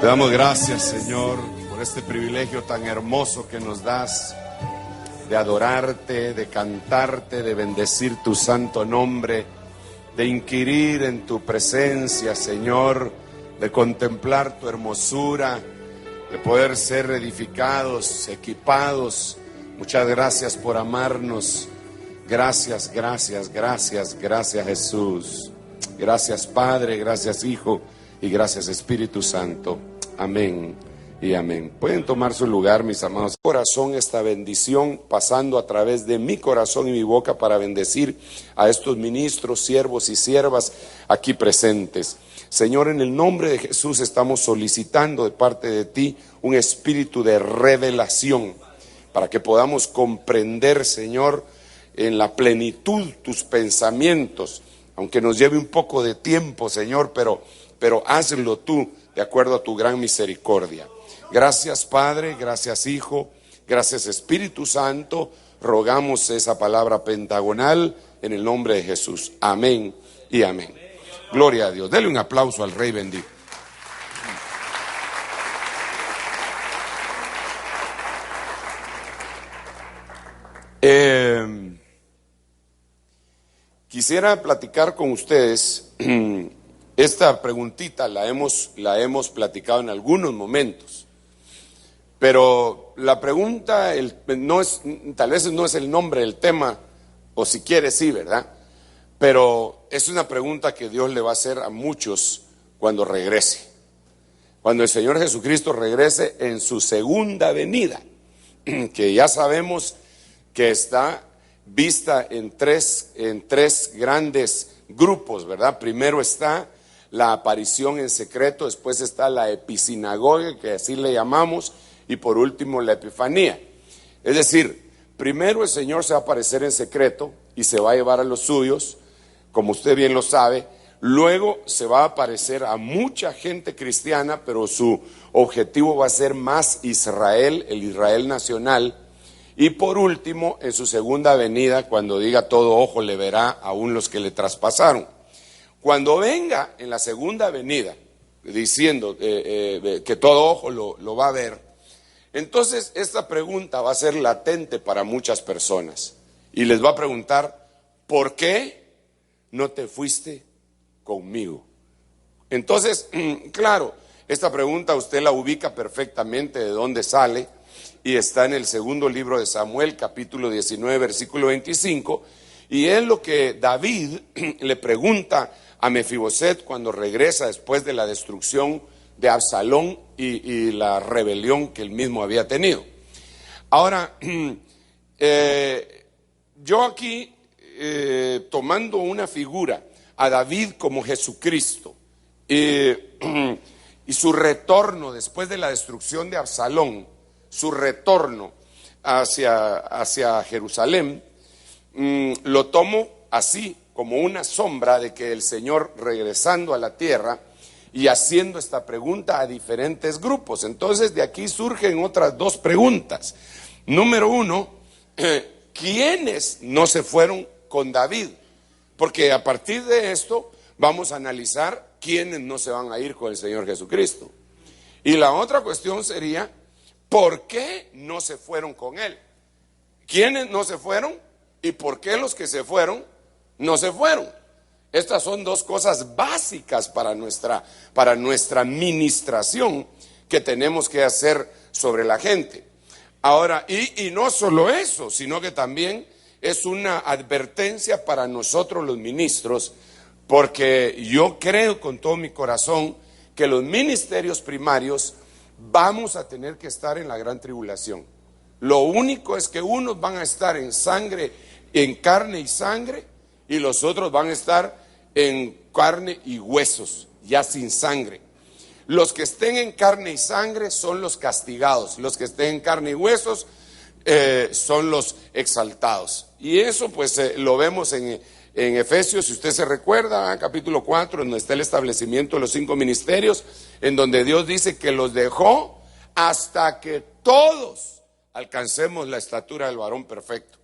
Te damos gracias, Señor, por este privilegio tan hermoso que nos das de adorarte, de cantarte, de bendecir tu santo nombre, de inquirir en tu presencia, Señor, de contemplar tu hermosura, de poder ser edificados, equipados. Muchas gracias por amarnos. Gracias, gracias, gracias, gracias, Jesús. Gracias, Padre, gracias, Hijo, y gracias, Espíritu Santo. Amén y amén. Pueden tomar su lugar, mis amados. Corazón, esta bendición pasando a través de mi corazón y mi boca para bendecir a estos ministros, siervos y siervas aquí presentes. Señor, en el nombre de Jesús estamos solicitando de parte de ti un espíritu de revelación para que podamos comprender, Señor, en la plenitud tus pensamientos, aunque nos lleve un poco de tiempo, Señor, pero hazlo tú de acuerdo a tu gran misericordia. Gracias, Padre, gracias, Hijo, gracias, Espíritu Santo. Rogamos esa palabra pentagonal en el nombre de Jesús. Amén y amén. Gloria a Dios. Dele un aplauso al Rey bendito. Quisiera platicar con ustedes. Esta preguntita la hemos platicado en algunos momentos, pero la pregunta tal vez no es el nombre del tema, o si quiere sí, ¿verdad? Pero es una pregunta que Dios le va a hacer a muchos cuando regrese. Cuando el Señor Jesucristo regrese en su segunda venida, que ya sabemos que está vista en tres grandes grupos, ¿verdad? Primero está la aparición en secreto, después está la episinagoga, que así le llamamos, y por último la epifanía. Es decir, primero el Señor se va a aparecer en secreto y se va a llevar a los suyos, como usted bien lo sabe. Luego se va a aparecer a mucha gente cristiana, pero su objetivo va a ser más Israel, el Israel nacional. Y por último, en su segunda venida, cuando diga todo ojo le verá aún los que le traspasaron. Cuando venga en la segunda venida, diciendo que todo ojo lo va a ver, entonces esta pregunta va a ser latente para muchas personas. Y les va a preguntar, ¿por qué no te fuiste conmigo? Entonces, claro, esta pregunta usted la ubica perfectamente de dónde sale. Y está en el segundo libro de Samuel, capítulo 19, versículo 25. Y es lo que David le pregunta a Mefiboset cuando regresa después de la destrucción de Absalón y la rebelión que él mismo había tenido. Ahora, yo aquí, tomando una figura a David como Jesucristo y su retorno después de la destrucción de Absalón, su retorno hacia Jerusalén, lo tomo así como una sombra de que el Señor regresando a la tierra y haciendo esta pregunta a diferentes grupos. Entonces de aquí surgen otras dos preguntas. Número uno, ¿quiénes no se fueron con David? Porque a partir de esto vamos a analizar quiénes no se van a ir con el Señor Jesucristo. Y la otra cuestión sería, ¿por qué no se fueron con él? ¿Quiénes no se fueron? ¿Y por qué los que se fueron no se fueron? Estas son dos cosas básicas para nuestra ministración que tenemos que hacer sobre la gente. Ahora, y no solo eso, sino que también es una advertencia para nosotros los ministros, porque yo creo con todo mi corazón que los ministerios primarios vamos a tener que estar en la gran tribulación. Lo único es que unos van a estar en carne y sangre, y los otros van a estar en carne y huesos, ya sin sangre. Los que estén en carne y sangre son los castigados, los que estén en carne y huesos son los exaltados. Y eso pues lo vemos en Efesios, si usted se recuerda, capítulo 4, donde está el establecimiento de los 5 ministerios, en donde Dios dice que los dejó hasta que todos alcancemos la estatura del varón perfecto.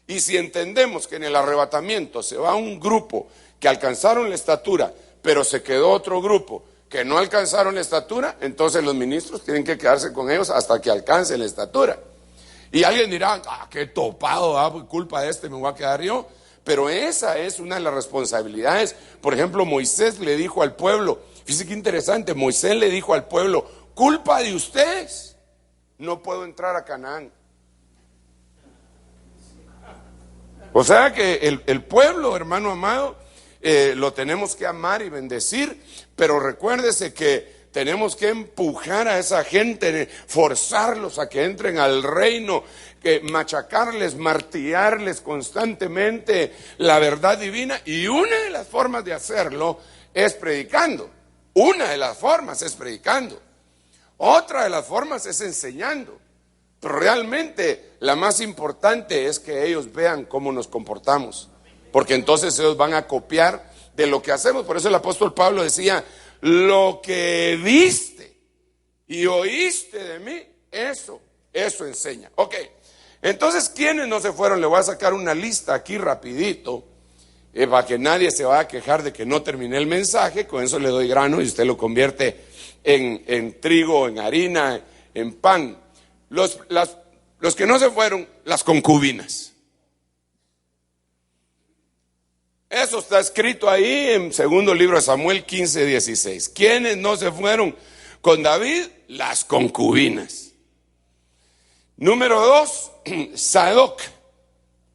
Y si entendemos que en el arrebatamiento se va un grupo que alcanzaron la estatura, pero se quedó otro grupo que no alcanzaron la estatura, entonces los ministros tienen que quedarse con ellos hasta que alcancen la estatura. Y alguien dirá, qué topado, por culpa de este me voy a quedar yo. Pero esa es una de las responsabilidades. Por ejemplo, Moisés le dijo al pueblo, fíjese qué interesante, Moisés le dijo al pueblo, culpa de ustedes, no puedo entrar a Canaán. O sea que el pueblo, hermano amado, lo tenemos que amar y bendecir, pero recuérdese que tenemos que empujar a esa gente, forzarlos a que entren al reino, que machacarles, martillarles constantemente la verdad divina. Y una de las formas de hacerlo es predicando. Una de las formas es predicando. Otra de las formas es enseñando. Pero realmente la más importante es que ellos vean cómo nos comportamos, porque entonces ellos van a copiar de lo que hacemos. Por eso el apóstol Pablo decía, lo que viste y oíste de mí, eso enseña. Ok, entonces, ¿quiénes no se fueron? Le voy a sacar una lista aquí rapidito, para que nadie se vaya a quejar de que no terminé el mensaje. Con eso le doy grano y usted lo convierte en trigo, en harina, en pan. Los que no se fueron, las concubinas. Eso está escrito ahí en segundo libro de Samuel 15:16. ¿Quiénes no se fueron con David? Las concubinas. Número 2, Sadoc,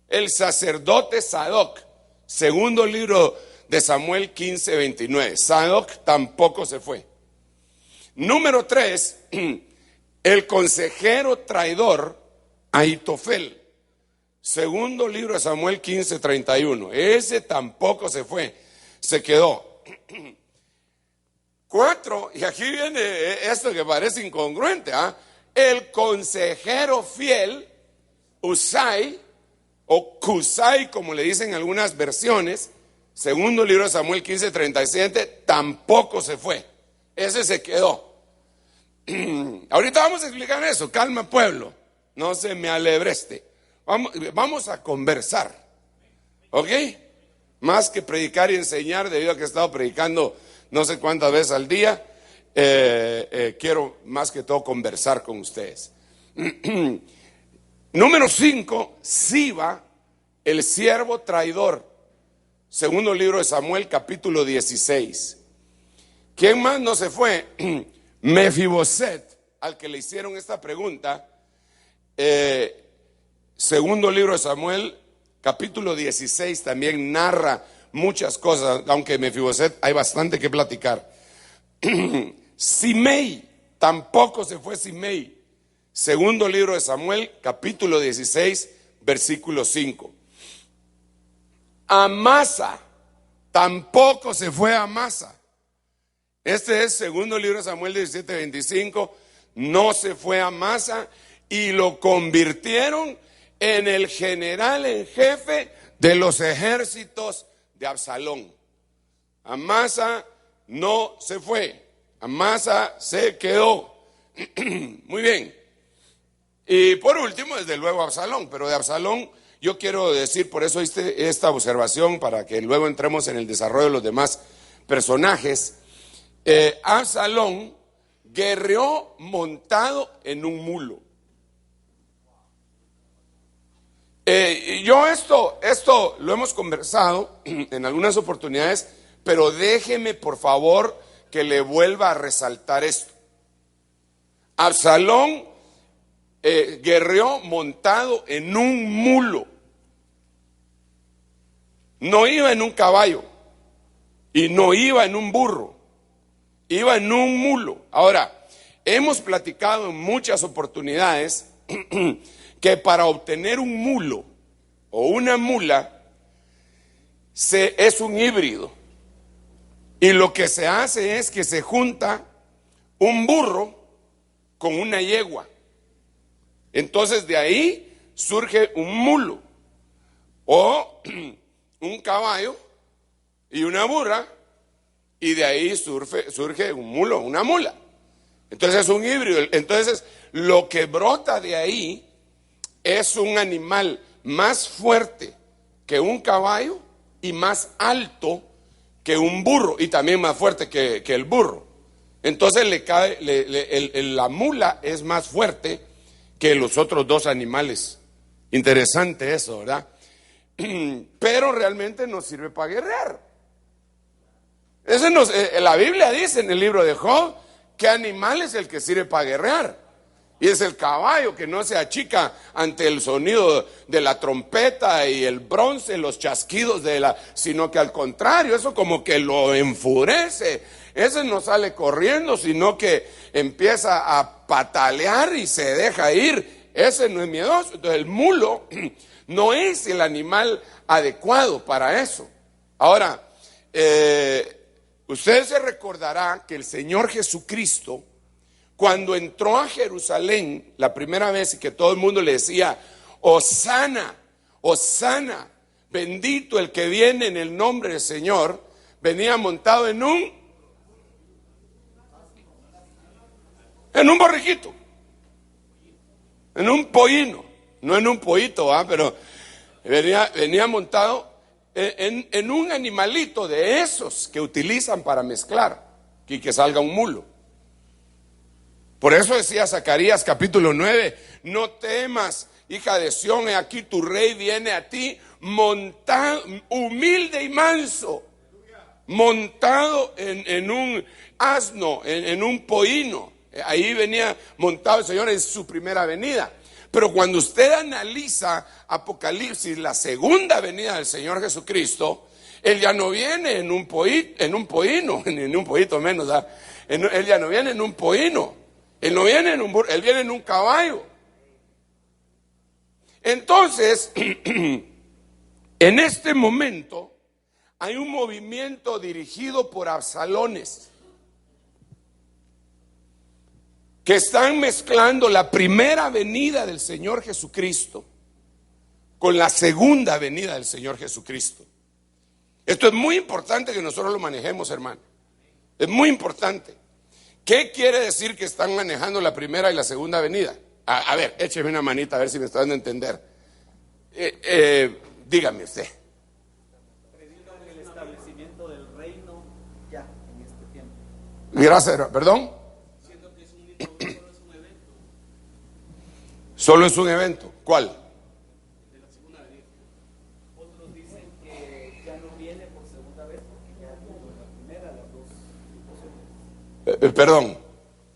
el sacerdote Sadoc. Segundo libro de Samuel 15:29. Sadoc tampoco se fue. Número 3, el consejero traidor Ahitofel. Segundo libro de Samuel 15:31. Ese tampoco se fue, se quedó. 4, y aquí viene esto que parece incongruente, el consejero fiel Usai, o Cusai, como le dicen en algunas versiones. Segundo libro de Samuel 15:37, tampoco se fue, ese se quedó. Ahorita vamos a explicar eso, calma pueblo, no se me alebreste. Vamos a conversar, ¿ok? Más que predicar y enseñar, debido a que he estado predicando no sé cuántas veces al día, quiero más que todo conversar con ustedes. Número 5, Siba, el siervo traidor. Segundo libro de Samuel, capítulo 16. ¿Quién más no se fue? Mefiboset, al que le hicieron esta pregunta. Segundo libro de Samuel, capítulo 16, también narra muchas cosas, aunque Mefiboset hay bastante que platicar. Simei, tampoco se fue Simei. Segundo libro de Samuel, capítulo 16, versículo 5. Amasa, tampoco se fue Amasa. Este es segundo libro de Samuel 17:25. No se fue Amasa y lo convirtieron en el general en jefe de los ejércitos de Absalón. Amasa no se fue, Amasa se quedó. Muy bien. Y por último, desde luego Absalón, pero de Absalón yo quiero decir, por eso hice esta observación, para que luego entremos en el desarrollo de los demás personajes. Absalón guerreó montado en un mulo. Yo esto lo hemos conversado en algunas oportunidades, pero déjeme por favor que le vuelva a resaltar esto. Absalón guerreó montado en un mulo. No iba en un caballo y no iba en un burro, iba en un mulo. Ahora, hemos platicado en muchas oportunidades que para obtener un mulo o una mula es un híbrido, y lo que se hace es que se junta un burro con una yegua. Entonces de ahí surge un mulo, o un caballo y una burra, y de ahí surge un mulo, una mula. Entonces es un híbrido. Entonces lo que brota de ahí es un animal más fuerte que un caballo y más alto que un burro, y también más fuerte que el burro. Entonces le cae, la mula es más fuerte que los otros dos animales. Interesante eso, ¿verdad? Pero realmente no sirve para guerrear. La Biblia dice en el libro de Job que animal es el que sirve para guerrear. Y es el caballo que no se achica ante el sonido de la trompeta y el bronce, los chasquidos sino que al contrario, eso como que lo enfurece. Ese no sale corriendo, sino que empieza a patalear y se deja ir. Ese no es miedoso. Entonces el mulo no es el animal adecuado para eso. Ahora, usted se recordará que el Señor Jesucristo, cuando entró a Jerusalén la primera vez y que todo el mundo le decía, Hosana, Hosana, bendito el que viene en el nombre del Señor, venía montado en un borriquito, en un pollino, no en un pollito, pero venía montado en un animalito de esos que utilizan para mezclar y que salga un mulo. Por eso decía Zacarías capítulo 9, no temas, hija de Sión, he aquí tu rey viene a ti montado, humilde y manso, montado en un asno, en un pollino. Ahí venía montado el Señor en su primera venida. Pero cuando usted analiza Apocalipsis, la segunda venida del Señor Jesucristo, Él ya no viene en un pollino, en un pollito menos, Él ya no viene en un pollino. Él no viene en un burro, Él viene en un caballo. Entonces, en este momento hay un movimiento dirigido por absalones que están mezclando la primera venida del Señor Jesucristo con la segunda venida del Señor Jesucristo. Esto es muy importante que nosotros lo manejemos, hermano. Es muy importante. ¿Qué quiere decir que están manejando la primera y la segunda venida? A ver, écheme una manita a ver si me están dando a entender. Dígame usted. Predican el establecimiento del reino ya en este tiempo. Gracias, perdón. Siendo que solo es un evento. Solo es un evento. ¿Cuál? De la segunda venida. Otros dicen que ya no viene por segunda vez porque ya tuvo en la primera las dos situaciones.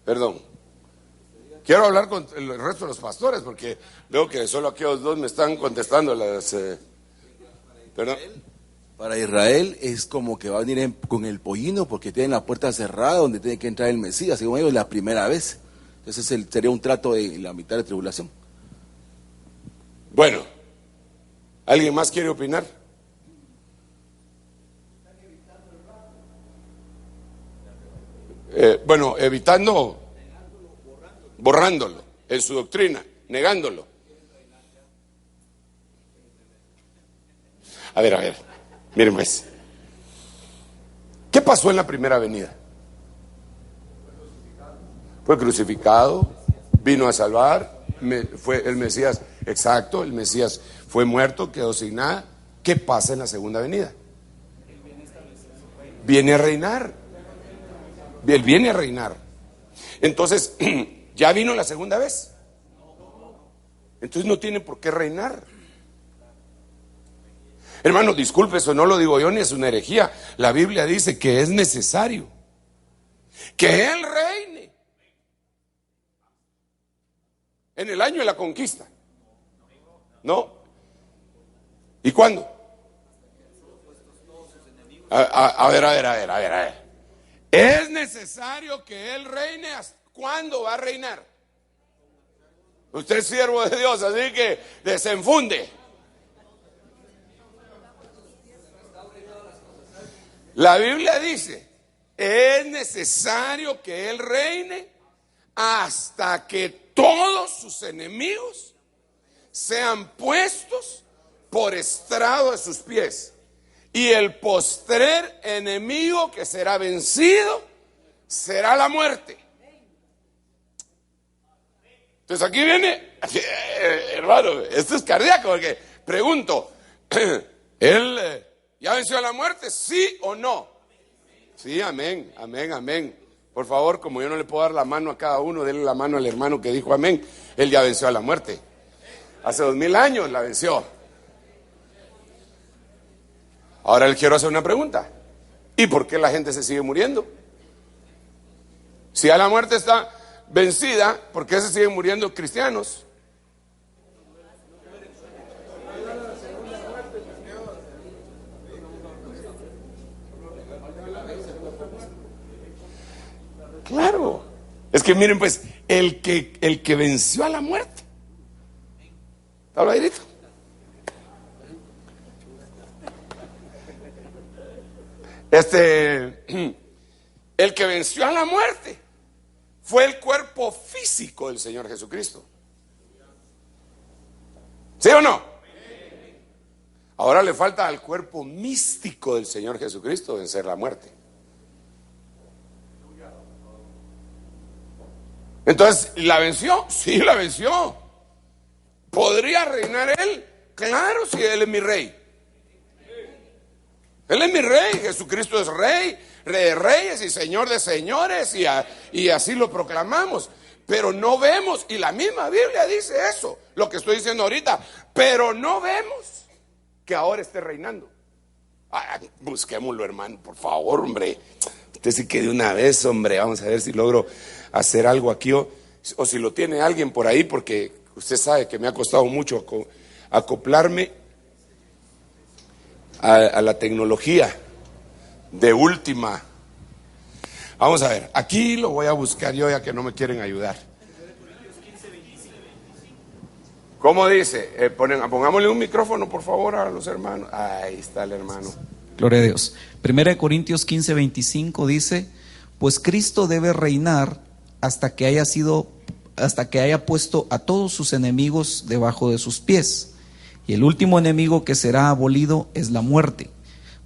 Perdón. Quiero hablar con el resto de los pastores porque veo que solo aquellos dos me están contestando las... Perdón. Para Israel es como que va a venir con el pollino porque tienen la puerta cerrada donde tiene que entrar el Mesías, según ellos, la primera vez. Entonces sería un trato de la mitad de tribulación. Bueno, ¿alguien más quiere opinar? Evitando, borrándolo en su doctrina, negándolo. A ver, miren pues. ¿Qué pasó en la primera venida? Fue crucificado, vino a salvar, fue el Mesías, exacto, el Mesías fue muerto, quedó sin nada. ¿Qué pasa en la segunda venida? Viene a reinar. Él viene a reinar. Entonces, ¿ya vino la segunda vez? Entonces no tiene por qué reinar. Hermano, disculpe, eso no lo digo yo ni es una herejía. La Biblia dice que es necesario que Él reine en el año de la conquista. ¿No? ¿Y cuándo? A ver. Es necesario que Él reine. ¿Cuándo va a reinar? Usted es siervo de Dios, así que desenfunde. La Biblia dice, es necesario que Él reine hasta que todos sus enemigos sean puestos por estrado de sus pies. Y el postrer enemigo que será vencido será la muerte. Entonces aquí viene, hermano, esto es cardíaco, porque pregunto, ¿él ya venció a la muerte? ¿Sí o no? Sí, amén. Por favor, como yo no le puedo dar la mano a cada uno, denle la mano al hermano que dijo amén. Él ya venció a la muerte. Hace 2000 años la venció. Ahora le quiero hacer una pregunta. ¿Y por qué la gente se sigue muriendo? Si ya la muerte está vencida, ¿por qué se siguen muriendo cristianos? Claro. Es que miren pues, el que venció a la muerte. ¿Está airito? El que venció a la muerte fue el cuerpo físico del Señor Jesucristo. ¿Sí o no? Ahora le falta al cuerpo místico del Señor Jesucristo vencer la muerte. Entonces, ¿la venció? Sí, la venció. ¿Podría reinar Él? Claro, si Él es mi rey. Él es mi rey, Jesucristo es rey, rey de reyes y señor de señores, y así lo proclamamos. Pero no vemos, y la misma Biblia dice eso, lo que estoy diciendo ahorita, pero no vemos que ahora esté reinando. Busquémoslo, hermano, por favor, hombre. Usted sí que de una vez, hombre, vamos a ver si logro hacer algo aquí, o si lo tiene alguien por ahí, porque usted sabe que me ha costado mucho acoplarme a la tecnología de última. Vamos a ver, aquí lo voy a buscar yo, ya que no me quieren ayudar. ¿Cómo dice? Pongámosle un micrófono, por favor, a los hermanos. Ahí está el hermano. Gloria a Dios. 1 Corintios 15:25 dice: pues Cristo debe reinar hasta que haya puesto a todos sus enemigos debajo de sus pies. Y el último enemigo que será abolido es la muerte,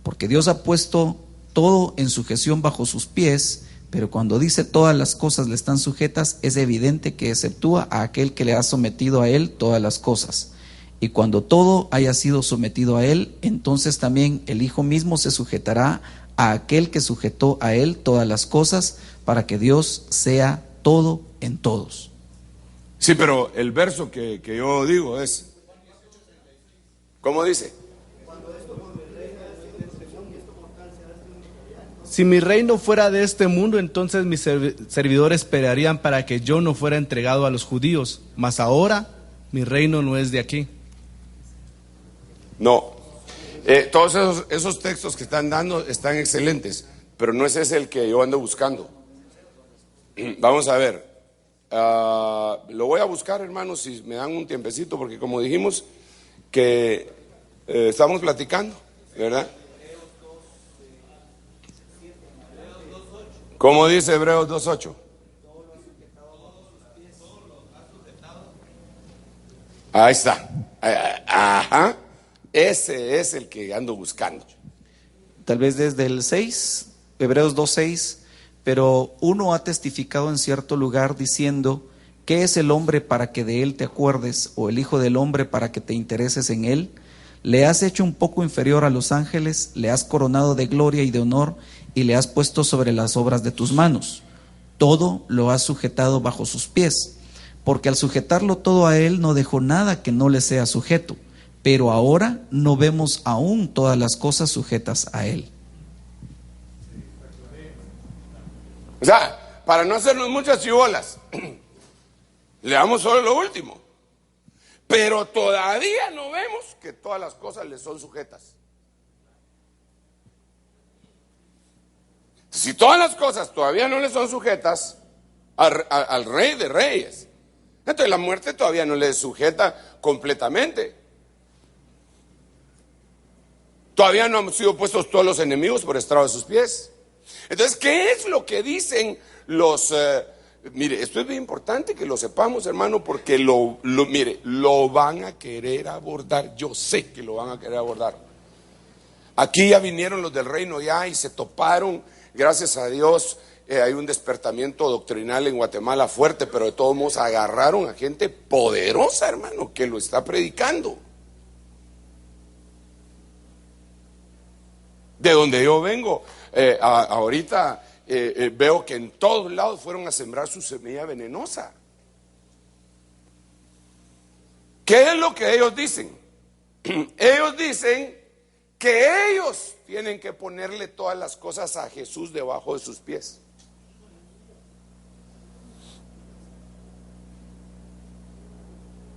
porque Dios ha puesto todo en sujeción bajo sus pies. Pero cuando dice todas las cosas le están sujetas, es evidente que exceptúa a aquel que le ha sometido a él todas las cosas. Y cuando todo haya sido sometido a él, entonces también el Hijo mismo se sujetará a aquel que sujetó a él todas las cosas, para que Dios sea todo en todos. Sí, pero el verso que yo digo es, ¿cómo dice? Si mi reino fuera de este mundo, entonces mis servidores pelearían para que yo no fuera entregado a los judíos. Mas ahora mi reino no es de aquí. No. Todos esos textos que están dando están excelentes, pero no es ese el que yo ando buscando. Vamos a ver. Lo voy a buscar, hermanos, si me dan un tiempecito, porque como dijimos que estamos platicando, ¿verdad? ¿Cómo dice Hebreos 2:8? Ahí está. Ajá. Ese es el que ando buscando. Tal vez desde el 6, Hebreos 2:6, pero uno ha testificado en cierto lugar diciendo: ¿qué es el hombre para que de él te acuerdes, o el hijo del hombre para que te intereses en él? Le has hecho un poco inferior a los ángeles, le has coronado de gloria y de honor, y le has puesto sobre las obras de tus manos. Todo lo has sujetado bajo sus pies, porque al sujetarlo todo a él no dejó nada que no le sea sujeto. Pero ahora no vemos aún todas las cosas sujetas a él. O sea, para no hacernos muchas chibolas, leamos solo lo último. Pero todavía no vemos que todas las cosas le son sujetas. Si todas las cosas todavía no le son sujetas al Rey de Reyes, entonces la muerte todavía no le sujeta completamente. Todavía no han sido puestos todos los enemigos por estrado de sus pies. Entonces, ¿qué es lo que dicen los... mire, esto es bien importante que lo sepamos, hermano, porque mire, lo van a querer abordar. Yo sé que lo van a querer abordar. Aquí ya vinieron los del reino ya y se toparon. Gracias a Dios hay un despertamiento doctrinal en Guatemala fuerte, pero de todos modos agarraron a gente poderosa, hermano, que lo está predicando. De donde yo vengo, ahorita veo que en todos lados fueron a sembrar su semilla venenosa. ¿Qué es lo que ellos dicen? Ellos dicen que ellos tienen que ponerle todas las cosas a Jesús debajo de sus pies.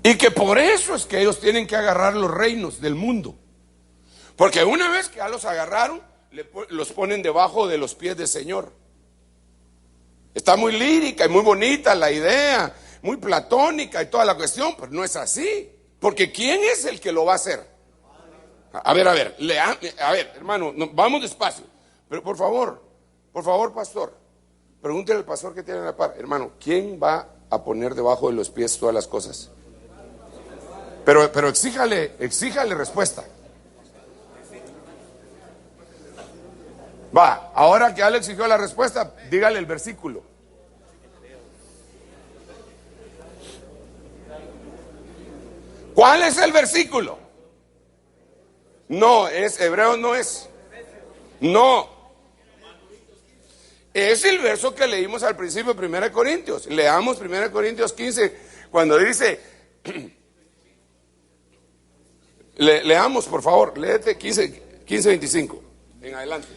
Y que por eso es que ellos tienen que agarrar los reinos del mundo. Porque una vez que ya los agarraron, los ponen debajo de los pies del Señor. Está muy lírica y muy bonita la idea, muy platónica y toda la cuestión, pero no es así. Porque ¿quién es el que lo va a hacer? A ver, hermano, vamos despacio. Pero por favor, pastor, pregúntele al pastor que tiene en la par. Hermano, ¿quién va a poner debajo de los pies todas las cosas? Pero exíjale respuesta. Va, ahora que ya le exigió la respuesta, dígale el versículo. ¿Cuál es el versículo? No, Hebreos no es. No. Es el verso que leímos al principio de 1 Corintios. Leamos 1 Corintios 15, cuando dice... Leamos, por favor, léete 15:25 en adelante.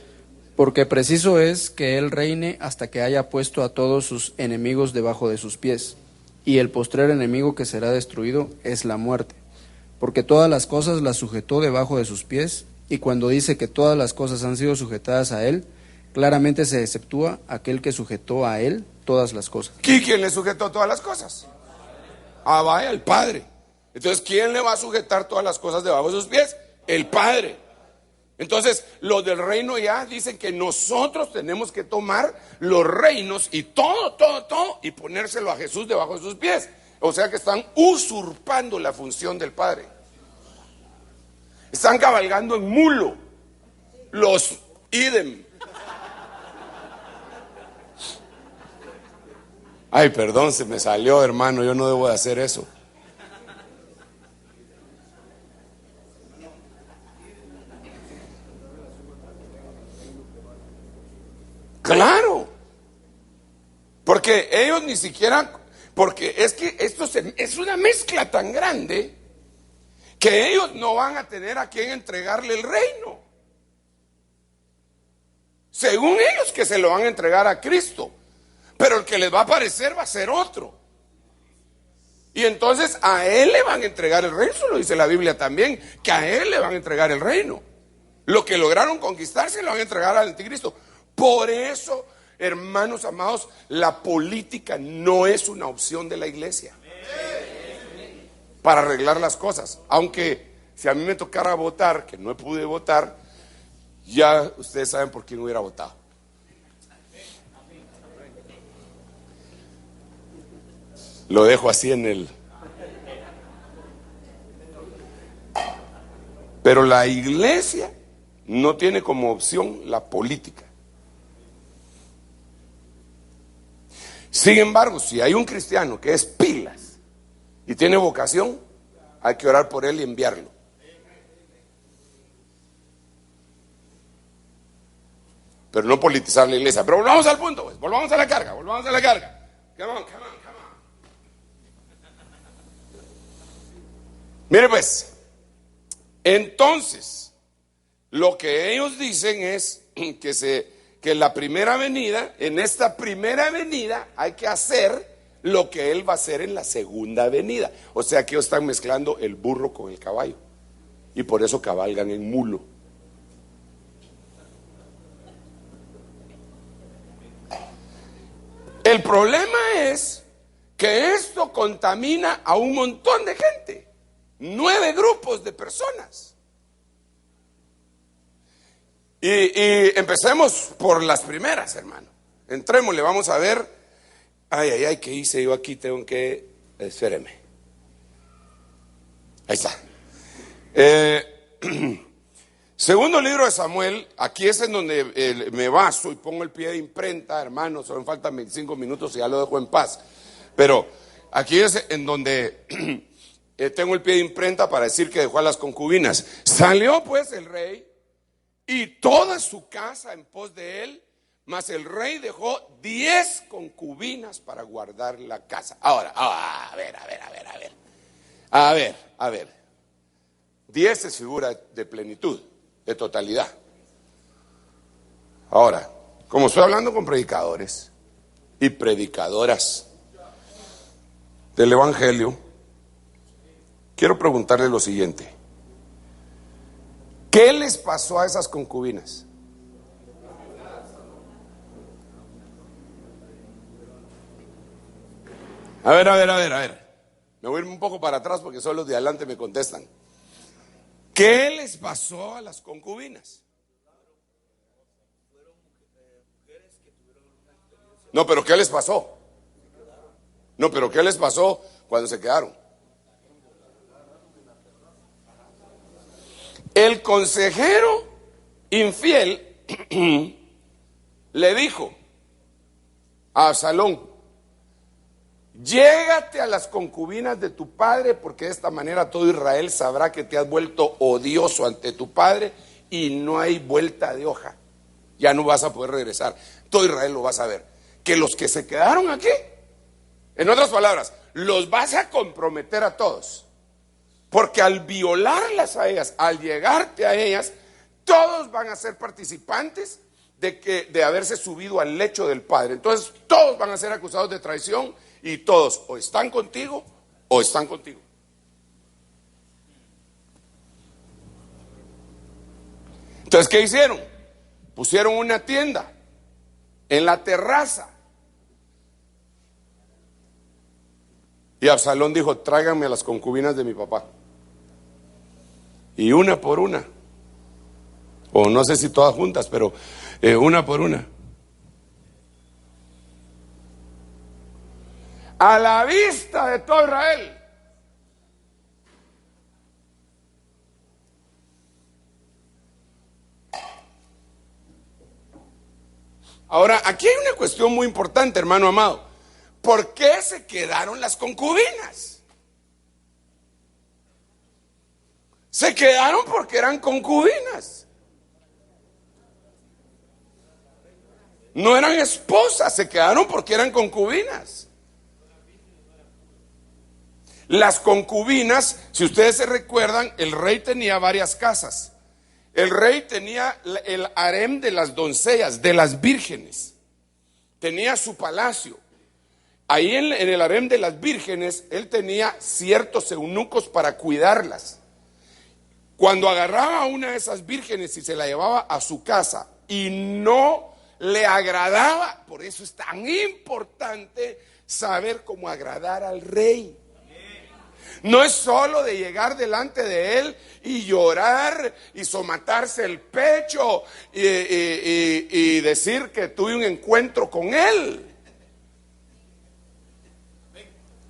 Porque preciso es que Él reine hasta que haya puesto a todos sus enemigos debajo de sus pies. Y el postrer enemigo que será destruido es la muerte. Porque todas las cosas las sujetó debajo de sus pies, y cuando dice que todas las cosas han sido sujetadas a Él, claramente se exceptúa aquel que sujetó a Él todas las cosas. ¿Y quién le sujetó todas las cosas? Ah, vaya, el Padre. Entonces, ¿quién le va a sujetar todas las cosas debajo de sus pies? El Padre. Entonces, los del reino ya dicen que nosotros tenemos que tomar los reinos y todo, y ponérselo a Jesús debajo de sus pies. O sea que están usurpando la función del Padre. Están cabalgando en mulo. Los idem. Ay, perdón, se me salió, hermano, yo no debo de hacer eso. Claro, porque ellos ni siquiera, porque es que esto es una mezcla tan grande que ellos no van a tener a quien entregarle el reino. Según ellos que se lo van a entregar a Cristo, pero el que les va a aparecer va a ser otro. Y entonces a él le van a entregar el reino, eso lo dice la Biblia también, que a él le van a entregar el reino. Lo que lograron conquistar se lo van a entregar al anticristo. Por eso, hermanos amados, la política no es una opción de la iglesia para arreglar las cosas. Aunque si a mí me tocara votar, que no pude votar, ya ustedes saben por quién hubiera votado. Lo dejo así en el... Pero la iglesia no tiene como opción la política. Sin embargo, si hay un cristiano que es pilas y tiene vocación, hay que orar por él y enviarlo. Pero no politizar la iglesia. Pero volvamos al punto, pues. Volvamos a la carga. Come on. Mire pues, entonces, lo que ellos dicen es que en la primera venida, en esta primera venida, hay que hacer lo que Él va a hacer en la segunda venida. O sea que ellos están mezclando el burro con el caballo. Y por eso cabalgan en mulo. El problema es que esto contamina a un montón de gente. 9 grupos de personas. Y empecemos por las primeras, hermano. Entrémosle, vamos a ver. Ay, ¿qué hice yo aquí? Tengo que... Espéreme. Ahí está. Segundo libro de Samuel. Aquí es en donde me baso y pongo el pie de imprenta, hermano. Solo me faltan 25 minutos y ya lo dejo en paz. Pero aquí es en donde tengo el pie de imprenta para decir que dejó a las concubinas. Salió pues el rey y toda su casa en pos de él mas el rey dejó 10 concubinas para guardar la casa. Ahora, a ver. 10 es figura de plenitud, de totalidad. Ahora, como estoy hablando con predicadores y predicadoras del Evangelio, quiero preguntarles lo siguiente: ¿qué les pasó a esas concubinas? A ver. Me voy a ir un poco para atrás porque solo los de adelante me contestan. ¿Qué les pasó a las concubinas? No, pero ¿qué les pasó? No, pero ¿qué les pasó cuando se quedaron? El consejero infiel le dijo a Absalón: llégate a las concubinas de tu padre, porque de esta manera todo Israel sabrá que te has vuelto odioso ante tu padre y no hay vuelta de hoja. Ya no vas a poder regresar. Todo Israel lo va a saber. Que los que se quedaron aquí, en otras palabras, los vas a comprometer a todos. Porque al violarlas a ellas, al llegarte a ellas, todos van a ser participantes de haberse subido al lecho del padre. Entonces todos van a ser acusados de traición. Y todos o están contigo o están contigo. Entonces, ¿qué hicieron? Pusieron una tienda en la terraza. Y Absalón dijo: tráiganme a las concubinas de mi papá. Y una por una, o no sé si todas juntas, pero una por una. A la vista de todo Israel. Ahora, aquí hay una cuestión muy importante, hermano amado. ¿Por qué se quedaron las concubinas? Se quedaron porque eran concubinas. No eran esposas, se quedaron porque eran concubinas. Las concubinas, si ustedes se recuerdan, el rey tenía varias casas. El rey tenía el harem de las doncellas, de las vírgenes. Tenía su palacio. Ahí en el harem de las vírgenes, él tenía ciertos eunucos para cuidarlas. Cuando agarraba a una de esas vírgenes y se la llevaba a su casa y no le agradaba, por eso es tan importante saber cómo agradar al rey. No es solo de llegar delante de él y llorar y somatarse el pecho y decir que tuve un encuentro con él.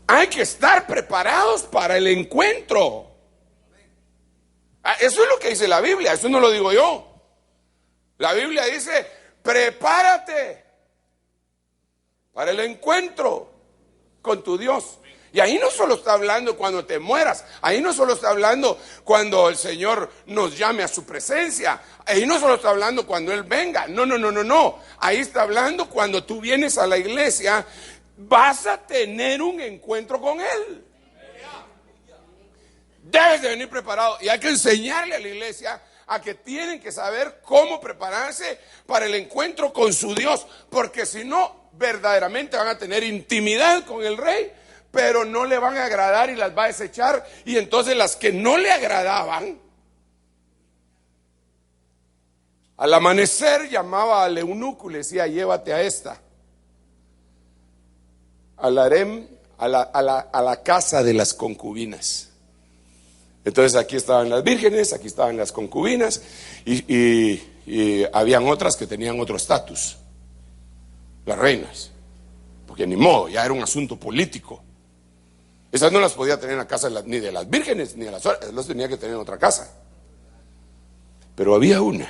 Hay que estar preparados para el encuentro. Eso es lo que dice la Biblia, eso no lo digo yo. La Biblia dice: prepárate para el encuentro con tu Dios. Y ahí no solo está hablando cuando te mueras, ahí no solo está hablando cuando el Señor nos llame a su presencia, ahí no solo está hablando cuando Él venga, no, ahí está hablando cuando tú vienes a la iglesia, vas a tener un encuentro con Él. Debes de venir preparado y hay que enseñarle a la iglesia a que tienen que saber cómo prepararse para el encuentro con su Dios, porque si no, verdaderamente van a tener intimidad con el Rey, pero no le van a agradar y las va a desechar. Y entonces las que no le agradaban, al amanecer llamaba al eunuco y le decía: llévate a esta al harem, a la casa de las concubinas. Entonces aquí estaban las vírgenes, aquí estaban las concubinas y habían otras que tenían otro estatus, las reinas, porque ni modo, ya era un asunto político. Esas no las podía tener en la casa ni de las vírgenes ni de las otras, las tenía que tener en otra casa. Pero había una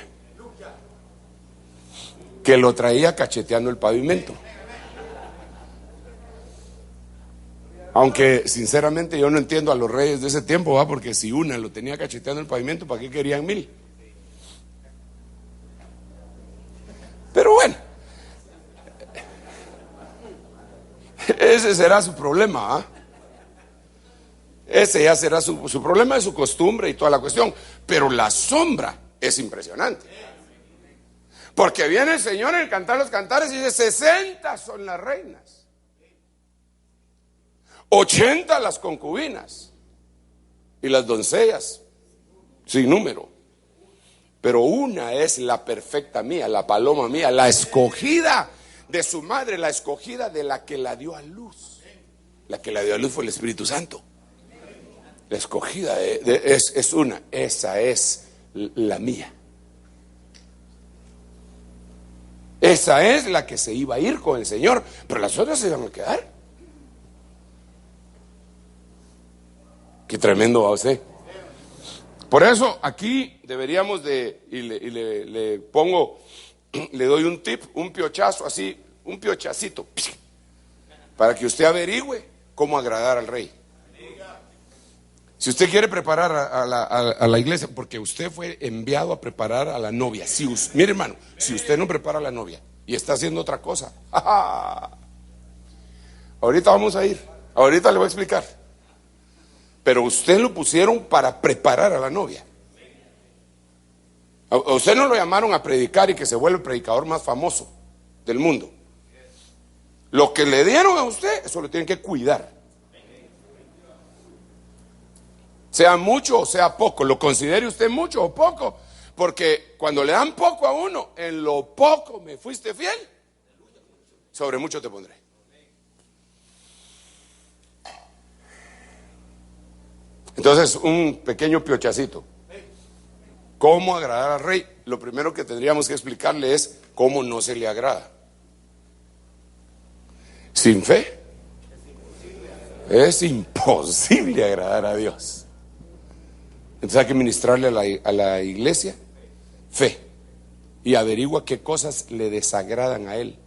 que lo traía cacheteando el pavimento. Aunque sinceramente yo no entiendo a los reyes de ese tiempo, porque si una lo tenía cacheteando el pavimento, ¿para qué querían 1000? Pero bueno, ese será su problema, ¿ah? Ese ya será su problema, de su costumbre y toda la cuestión. Pero la sombra es impresionante. Porque viene el Señor en el Cantar los Cantares y dice: 60 son las reinas, 80 las concubinas y las doncellas sin número. Pero una es la perfecta mía, la paloma mía, la escogida de su madre, la escogida de la que la dio a luz. La que la dio a luz fue el Espíritu Santo. La escogida es una, esa es la mía. Esa es la que se iba a ir con el Señor, pero las otras se iban a quedar. Qué tremendo va usted. Por eso aquí deberíamos de, y le pongo, le doy un tip, un piochazo así, un piochacito, para que usted averigüe cómo agradar al rey. Si usted quiere preparar a la iglesia, porque usted fue enviado a preparar a la novia. Mire, hermano, si usted no prepara a la novia y está haciendo otra cosa, ahorita vamos a ir, ahorita le voy a explicar. Pero usted lo pusieron para preparar a la novia. A usted no lo llamaron a predicar y que se vuelva el predicador más famoso del mundo. Lo que le dieron a usted, eso lo tienen que cuidar. Sea mucho o sea poco, lo considere usted mucho o poco, porque cuando le dan poco a uno, en lo poco me fuiste fiel, sobre mucho te pondré. Entonces, un pequeño piochacito. ¿Cómo agradar al rey? Lo primero que tendríamos que explicarle es cómo no se le agrada. Sin fe es imposible agradar a Dios. Entonces hay que ministrarle a la iglesia fe y averigua qué cosas le desagradan a él.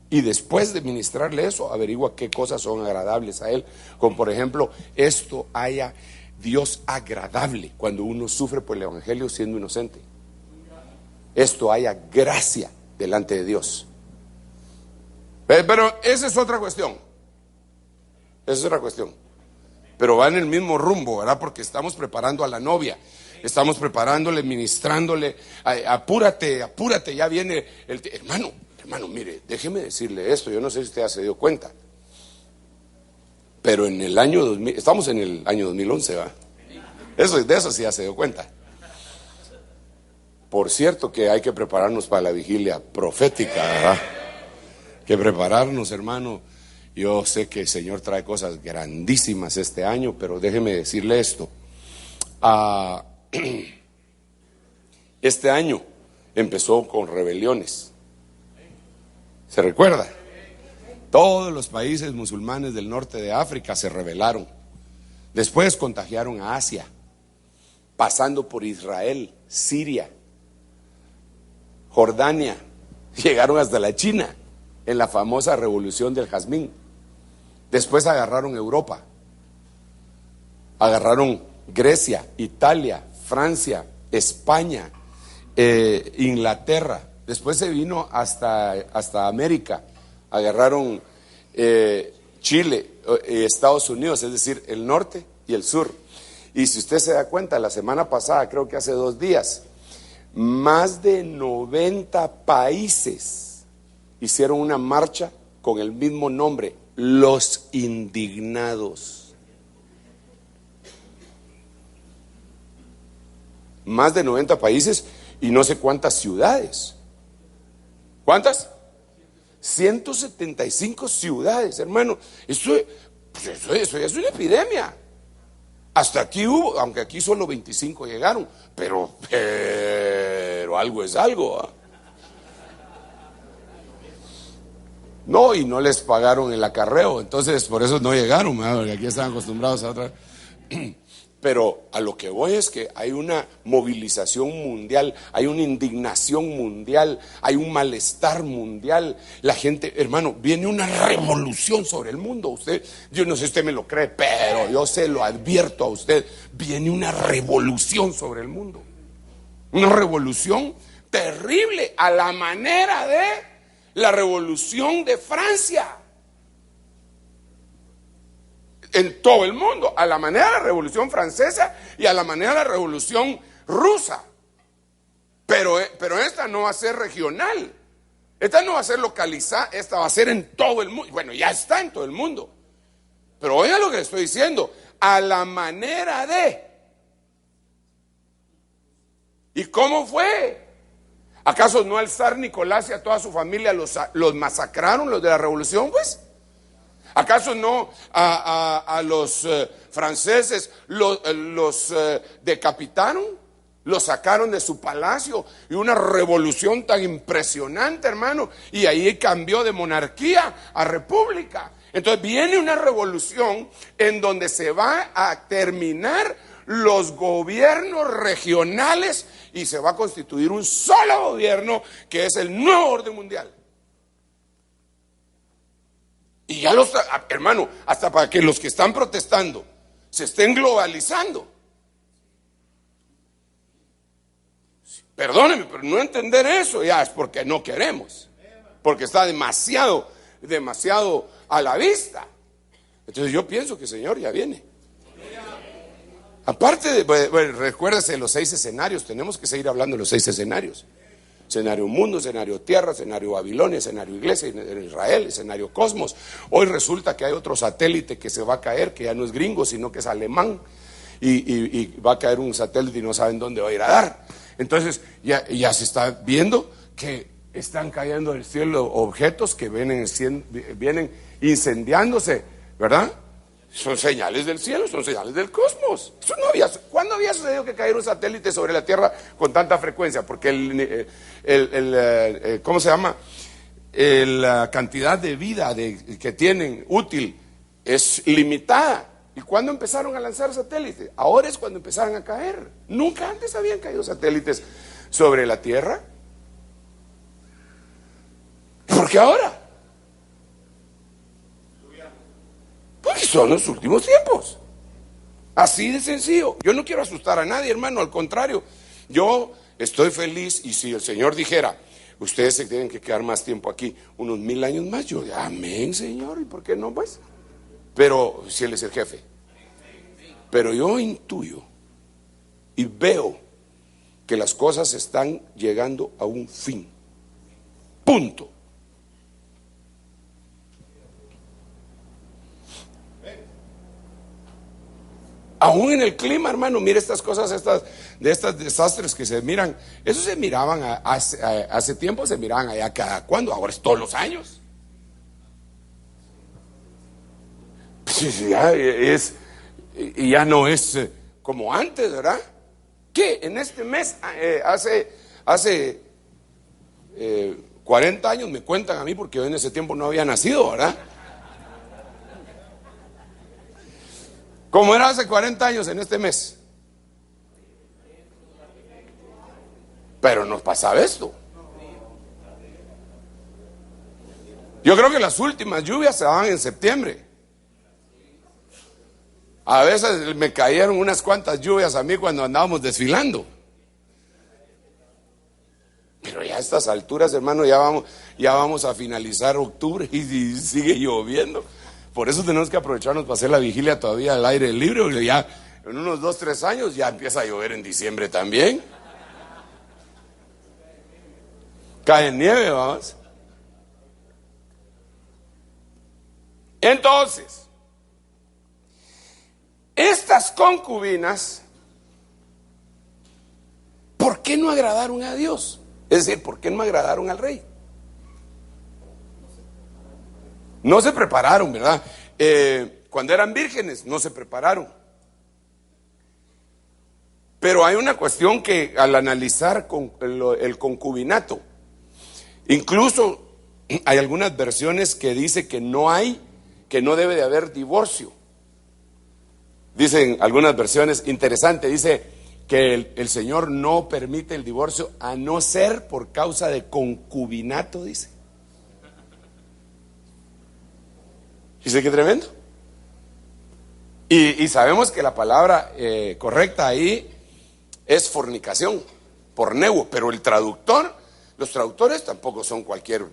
Y después de ministrarle eso, averigua qué cosas son agradables a él. Como por ejemplo, esto haya Dios agradable cuando uno sufre por el evangelio siendo inocente. Esto haya gracia delante de Dios. Pero esa es otra cuestión. Esa es otra cuestión. Pero va en el mismo rumbo, ¿verdad? Porque estamos preparando a la novia. Estamos preparándole, ministrándole. Apúrate, apúrate, ya viene el... Hermano, mire, déjeme decirle esto. Yo no sé si usted ya se dio cuenta. Pero en el año 2000, estamos en el año 2011, ¿va? De eso sí ya se dio cuenta. Por cierto que hay que prepararnos para la vigilia profética, ¿verdad? Que prepararnos, hermano. Yo sé que el Señor trae cosas grandísimas este año, pero déjeme decirle esto. Este año empezó con rebeliones. ¿Se recuerda? Todos los países musulmanes del norte de África se rebelaron. Después contagiaron a Asia, pasando por Israel, Siria, Jordania, llegaron hasta la China en la famosa revolución del jazmín. Después agarraron Europa, agarraron Grecia, Italia, Francia, España, Inglaterra. Después se vino hasta América, agarraron Chile, Estados Unidos, es decir, el norte y el sur. Y si usted se da cuenta, la semana pasada, creo que hace 2 días, más de 90 países hicieron una marcha con el mismo nombre, los indignados. Más de 90 países y no sé cuántas ciudades. ¿Cuántas? 175 ciudades, hermano. Eso ya es una epidemia. Hasta aquí hubo, aunque aquí solo 25 llegaron, pero algo es algo, ¿eh? No, y no les pagaron el acarreo, entonces por eso no llegaron, ¿verdad? Porque aquí estaban acostumbrados a otra. Pero a lo que voy es que hay una movilización mundial, hay una indignación mundial, hay un malestar mundial. La gente, hermano, viene una revolución sobre el mundo. Usted, yo no sé si usted me lo cree, pero yo se lo advierto a usted, viene una revolución sobre el mundo. Una revolución terrible, a la manera de la revolución de Francia. en todo el mundo, a la manera de la Revolución Francesa y a la manera de la Revolución Rusa. Pero esta no va a ser regional, esta no va a ser localizada, esta va a ser en todo el mundo. Bueno, ya está en todo el mundo. Pero oiga lo que le estoy diciendo, a la manera de. ¿Y cómo fue? ¿Acaso no al zar Nicolás y a toda su familia los masacraron, los de la revolución, pues? ¿Acaso no a los franceses los decapitaron? Los sacaron de su palacio y una revolución tan impresionante, hermano, y ahí cambió de monarquía a república. Entonces viene una revolución en donde se va a terminar los gobiernos regionales y se va a constituir un solo gobierno que es el nuevo orden mundial. Y ya hermano, hasta para que los que están protestando se estén globalizando. Perdónenme, pero no entender eso ya es porque no queremos, porque está demasiado a la vista. Entonces yo pienso que el Señor ya viene. Aparte recuérdese los 6 escenarios, tenemos que seguir hablando de los 6 escenarios. Escenario mundo, escenario tierra, escenario Babilonia, escenario iglesia, Israel, escenario cosmos. Hoy resulta que hay otro satélite que se va a caer, que ya no es gringo, sino que es alemán. Y va a caer un satélite y no saben dónde va a ir a dar. Entonces ya se está viendo que están cayendo del cielo objetos que vienen incendiándose, ¿verdad? Son señales del cielo, son señales del cosmos. Eso ¿cuándo había sucedido que cayera un satélite sobre la Tierra con tanta frecuencia? Porque ¿cómo se llama? La cantidad de vida que tienen útil es limitada. ¿Y cuándo empezaron a lanzar satélites? Ahora es cuando empezaron a caer. Nunca antes habían caído satélites sobre la Tierra. ¿Por qué ahora? Porque son los últimos tiempos. Así de sencillo. Yo no quiero asustar a nadie, hermano. Al contrario, yo estoy feliz. Y si el Señor dijera, ustedes se tienen que quedar más tiempo aquí, unos 1000 años más, yo diría, amén, Señor. ¿Y por qué no, pues? Pero si Él es el jefe. Pero yo intuyo y veo que las cosas están llegando a un fin. Punto. Aún en el clima, hermano, mire estas cosas, de estos desastres que se miran. Eso se miraban hace tiempo, se miraban allá cada cuando, ahora es todos los años. Sí, ya no es como antes, ¿verdad? ¿Qué? En este mes, hace 40 años me cuentan a mí, porque yo en ese tiempo no había nacido, ¿verdad? ¿Cómo era hace 40 años en este mes? Pero nos pasaba esto. Yo creo que las últimas lluvias se daban en septiembre. A veces me cayeron unas cuantas lluvias a mí cuando andábamos desfilando. Pero ya a estas alturas, hermano, ya vamos a finalizar octubre y sigue lloviendo. Por eso tenemos que aprovecharnos para hacer la vigilia todavía al aire libre, porque ya en unos 2-3 años ya empieza a llover en diciembre también. Cae nieve, vamos. Entonces, estas concubinas, ¿por qué no agradaron a Dios? Es decir, ¿por qué no agradaron al rey? No se prepararon, ¿verdad? Cuando eran vírgenes, no se prepararon. Pero hay una cuestión que al analizar el concubinato, incluso hay algunas versiones que dice que no debe de haber divorcio. Dicen algunas versiones, interesante, dice que el Señor no permite el divorcio a no ser por causa de concubinato, dice. ¿Dice qué tremendo? Y sabemos que la palabra correcta ahí es fornicación, porneo, pero los traductores tampoco son cualquier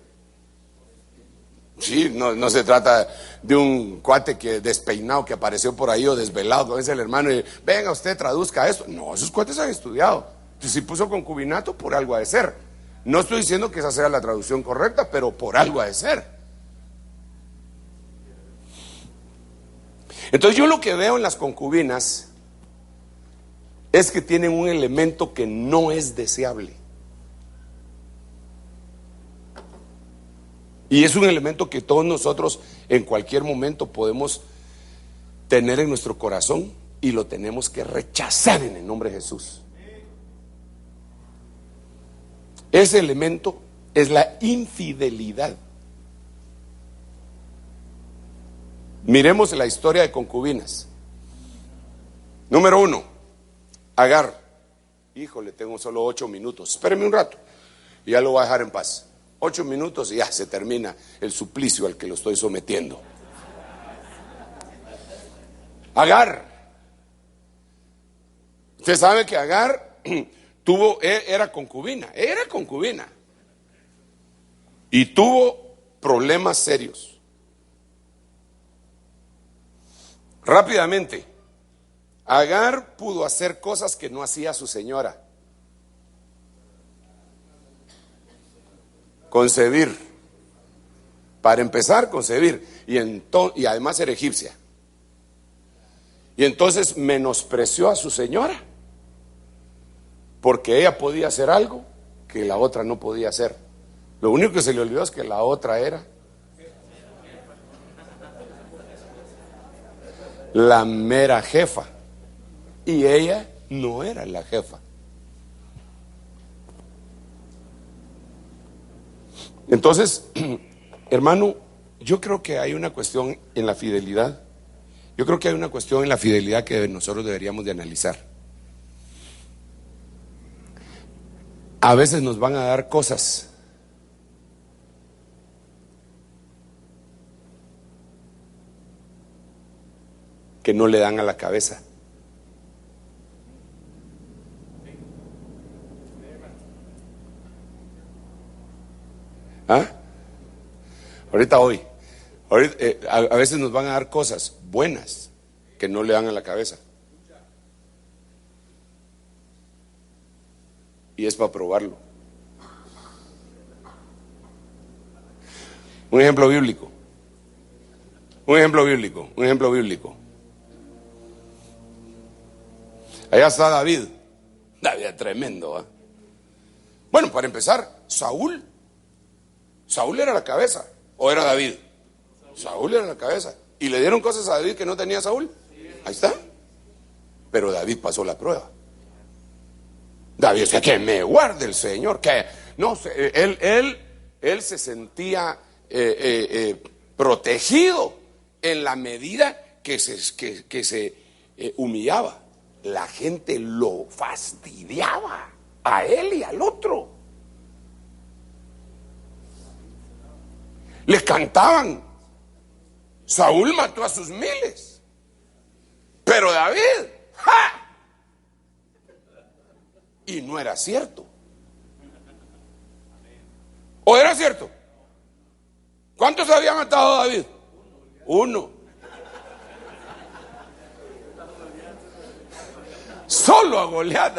Sí, no se trata de un cuate que despeinado que apareció por ahí o desvelado, como dice el hermano, y venga usted traduzca esto. No, esos cuates han estudiado. Si puso concubinato, por algo ha de ser. No estoy diciendo que esa sea la traducción correcta, pero por algo ha de ser. Entonces yo lo que veo en las concubinas es que tienen un elemento que no es deseable. Y es un elemento que todos nosotros en cualquier momento podemos tener en nuestro corazón y lo tenemos que rechazar en el nombre de Jesús. Ese elemento es la infidelidad. Miremos la historia de concubinas. Número 1, Agar. Híjole, tengo solo 8 minutos. Espéreme un rato y ya lo voy a dejar en paz. 8 minutos y ya se termina el suplicio al que lo estoy sometiendo. Agar. Usted sabe que Agar era concubina. Y tuvo problemas serios. Rápidamente, Agar pudo hacer cosas que no hacía su señora. Concebir. Para empezar, concebir. Y además era egipcia. Y entonces menospreció a su señora. Porque ella podía hacer algo que la otra no podía hacer. Lo único que se le olvidó es que la otra era la mera jefa. Y ella no era la jefa. Entonces, hermano, yo creo que hay una cuestión en la fidelidad. Yo creo que hay una cuestión en la fidelidad que nosotros deberíamos de analizar. A veces nos van a dar cosas que no le dan a la cabeza. ¿Ah? A veces nos van a dar cosas buenas que no le dan a la cabeza. Y es para probarlo. Un ejemplo bíblico. Allá está David. David es tremendo, ¿eh? Bueno, para empezar, Saúl era la cabeza, ¿o era David? Saúl era la cabeza. ¿Y le dieron cosas a David que no tenía Saúl? Ahí está. Pero David pasó la prueba. David decía, que me guarde el Señor, que no sé, él se sentía protegido en la medida que se humillaba. La gente lo fastidiaba a él y al otro. Le cantaban. Saúl mató a sus miles, pero David, ¡ja! Y no era cierto. ¿O era cierto? ¿Cuántos había matado David? 1. Solo a Goliat.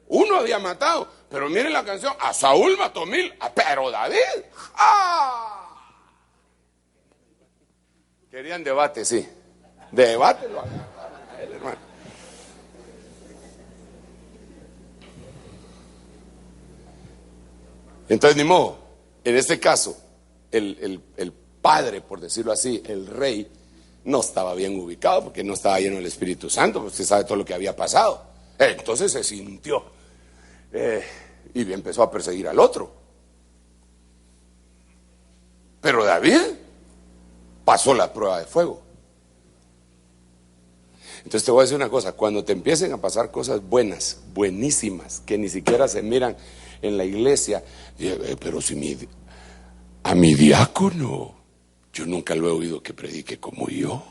1 había matado. Pero miren la canción. A Saúl mató 1000. Pero David. ¡Ah! Querían debate, sí. Debátelo, hermano. Entonces, ni modo. En este caso, el padre, por decirlo así, el rey, no estaba bien ubicado porque no estaba lleno del Espíritu Santo, porque usted sabe todo lo que había pasado. Entonces se sintió y empezó a perseguir al otro. Pero David pasó la prueba de fuego. Entonces te voy a decir una cosa, cuando te empiecen a pasar cosas buenas, buenísimas, que ni siquiera se miran en la iglesia, pero si a mi diácono, yo nunca lo he oído que predique como yo.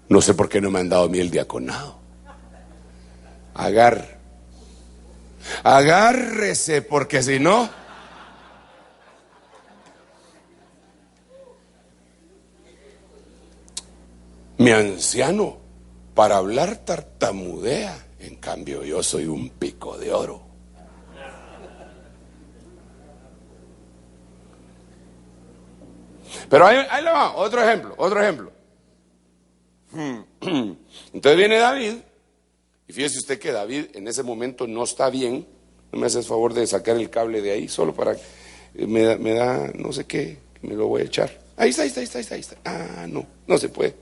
No sé por qué no me han dado a mí el diaconado. Agárrese, porque si no, Mi anciano para hablar tartamudea, en cambio yo soy un pico de oro. Pero ahí le va, otro ejemplo. Entonces viene David, y fíjese usted que David en ese momento no está bien. No me haces favor de sacar el cable de ahí, solo para, me da no sé qué, que me lo voy a echar. Ahí está. Ah, no se puede.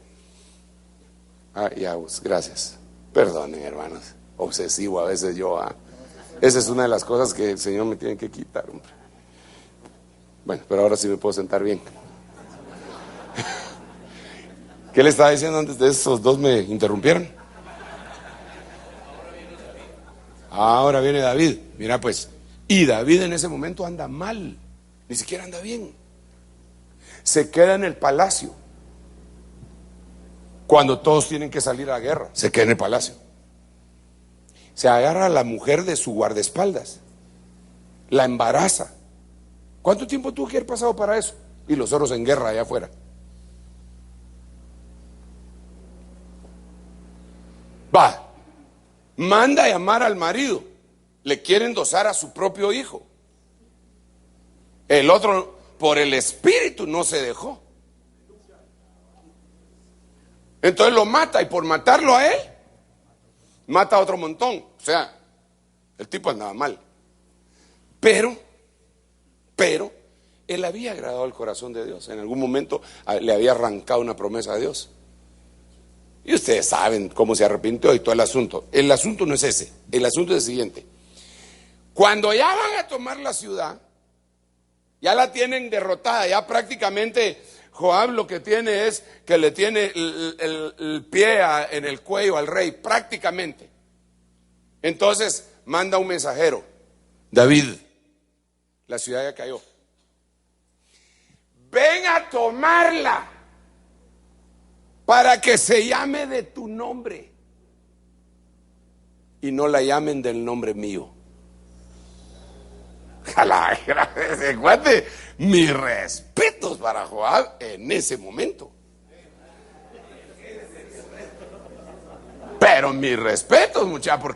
Ah, ya, gracias. Perdonen, hermanos, obsesivo a veces yo. Esa es una de las cosas que el Señor me tiene que quitar, hombre. Bueno, pero ahora sí me puedo sentar bien. ¿Qué le estaba diciendo antes de esos dos me interrumpieron? Ahora viene David. Mira pues, y David en ese momento anda mal, ni siquiera anda bien. Se queda en el palacio. Cuando todos tienen que salir a la guerra, se queda en el palacio. Se agarra a la mujer de su guardaespaldas, la embaraza. ¿Cuánto tiempo tuvo que haber pasado para eso? Y los otros en guerra allá afuera. Va, manda a llamar al marido. Le quiere endosar a su propio hijo. El otro, por el espíritu, no se dejó. Entonces lo mata, y por matarlo a él, mata a otro montón. O sea, el tipo andaba mal. Pero, él había agradado al corazón de Dios. En algún momento le había arrancado una promesa a Dios. Y ustedes saben cómo se arrepintió y todo el asunto. El asunto no es ese. El asunto es el siguiente. Cuando ya van a tomar la ciudad, ya la tienen derrotada, ya prácticamente Joab lo que tiene es que le tiene el pie en el cuello al rey, prácticamente. Entonces manda un mensajero: David, la ciudad ya cayó. Ven a tomarla para que se llame de tu nombre y no la llamen del nombre mío. Ese cuate, mis respetos para Joab en ese momento. Pero mis respetos, muchachos,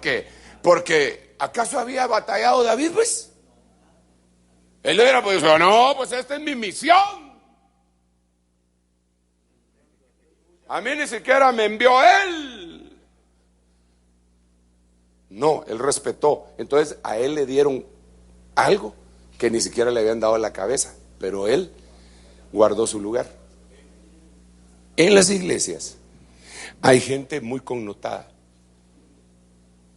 porque ¿acaso había batallado David, pues? Él era, pues, no, pues esta es mi misión. A mí ni siquiera me envió él. No, él respetó. Entonces a él le dieron algo que ni siquiera le habían dado a la cabeza, pero él guardó su lugar. En las iglesias hay gente muy connotada.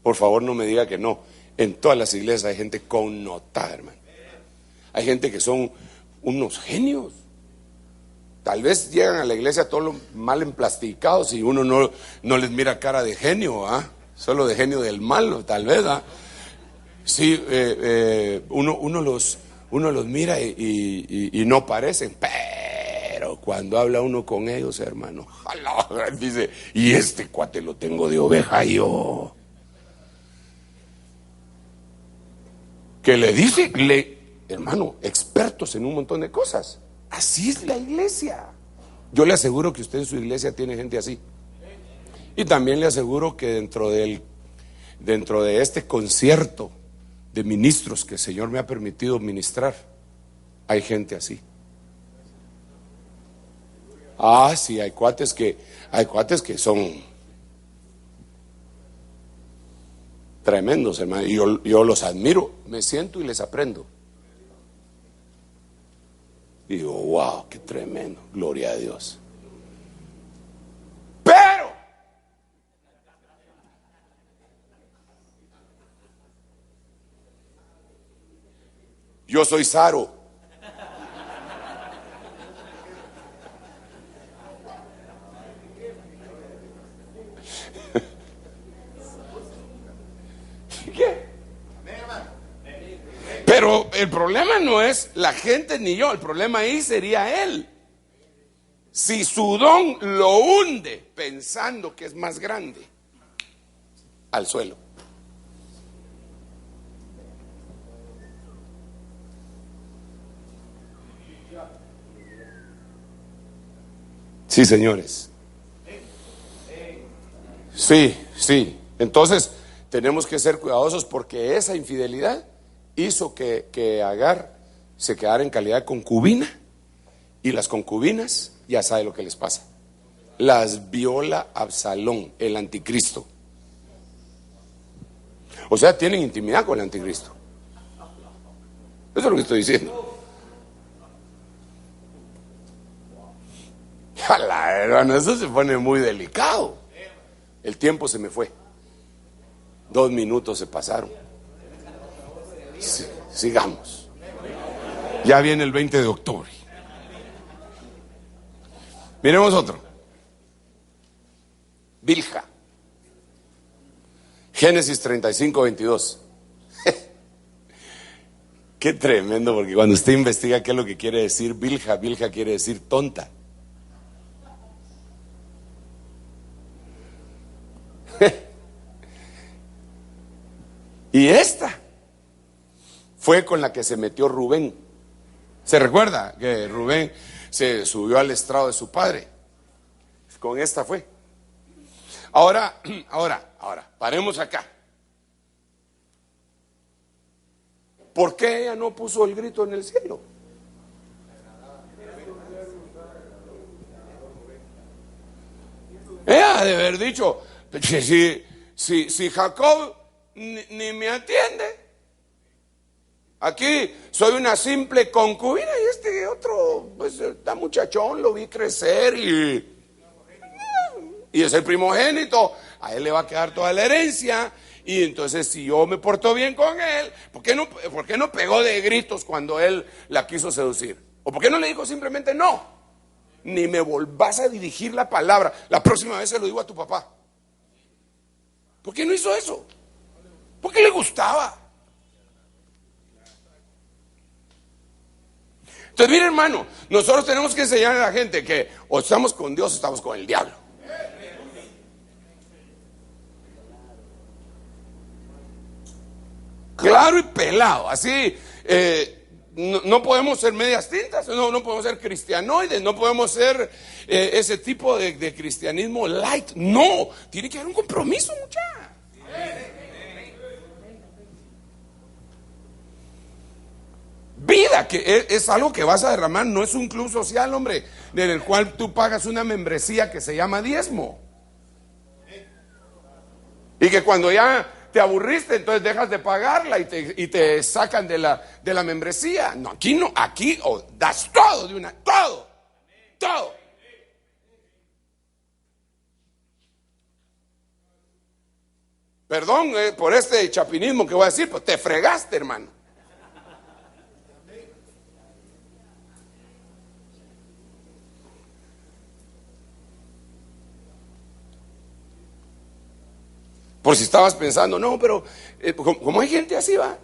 Por favor, no me diga que no. En todas las iglesias hay gente connotada, hermano. Hay gente que son unos genios. Tal vez llegan a la iglesia todos mal emplasticados y uno no les mira cara de genio, solo de genio del mal, tal vez. Sí, uno los mira y no parecen, pero cuando habla uno con ellos, hermano, dice, y este cuate lo tengo de oveja yo. Que le dice, hermano, expertos en un montón de cosas. Así es la iglesia. Yo le aseguro que usted en su iglesia tiene gente así. Y también le aseguro que dentro de este concierto de ministros que el Señor me ha permitido ministrar, hay gente así. Sí, hay cuates que son tremendos, hermano. Y yo los admiro, me siento y les aprendo. Digo, wow, qué tremendo, gloria a Dios. Pero yo soy Saro. ¿Qué? Pero el problema no es la gente ni yo, el problema ahí sería él. Si su don lo hunde pensando que es más grande, al suelo. Sí, señores. Sí, sí. Entonces, tenemos que ser cuidadosos porque esa infidelidad hizo que Agar se quedara en calidad de concubina, y las concubinas, ya sabe lo que les pasa. Las viola Absalón, el anticristo. O sea, tienen intimidad con el anticristo. Eso es lo que estoy diciendo. Jala, hermano, eso se pone muy delicado. El tiempo se me fue. 2 minutos se pasaron. Sigamos. Ya viene el 20 de octubre. Miremos otro. Bilha. Génesis 35:22. Qué tremendo, porque cuando usted investiga qué es lo que quiere decir Bilha, Bilha quiere decir tonta. Y esta fue con la que se metió Rubén. ¿Se recuerda que Rubén se subió al estrado de su padre? Con esta fue. Ahora, paremos acá. ¿Por qué ella no puso el grito en el cielo? Ella de haber dicho, si Jacob ni me atiende, aquí soy una simple concubina y este otro, pues está muchachón, lo vi crecer y es el primogénito, a él le va a quedar toda la herencia. Y entonces, si yo me porto bien con él, ¿por qué no pegó de gritos cuando él la quiso seducir? ¿O por qué no le dijo simplemente no? Ni me volvás a dirigir la palabra, la próxima vez se lo digo a tu papá. ¿Por qué no hizo eso? Porque le gustaba. Entonces, mire, hermano, nosotros tenemos que enseñarle a la gente que o estamos con Dios o estamos con el diablo. Claro y pelado, así. No podemos ser medias tintas, no podemos ser cristianoides, no podemos ser ese tipo de cristianismo light. No, tiene que haber un compromiso, muchachos. Vida, que es algo que vas a derramar, no es un club social, hombre, en el cual tú pagas una membresía que se llama diezmo. Y que cuando ya te aburriste, entonces dejas de pagarla y te sacan de la membresía. No, aquí das todo de una, todo. Perdón por este chapinismo que voy a decir, pues te fregaste, hermano. Por si estabas pensando, no, pero como hay gente así, va.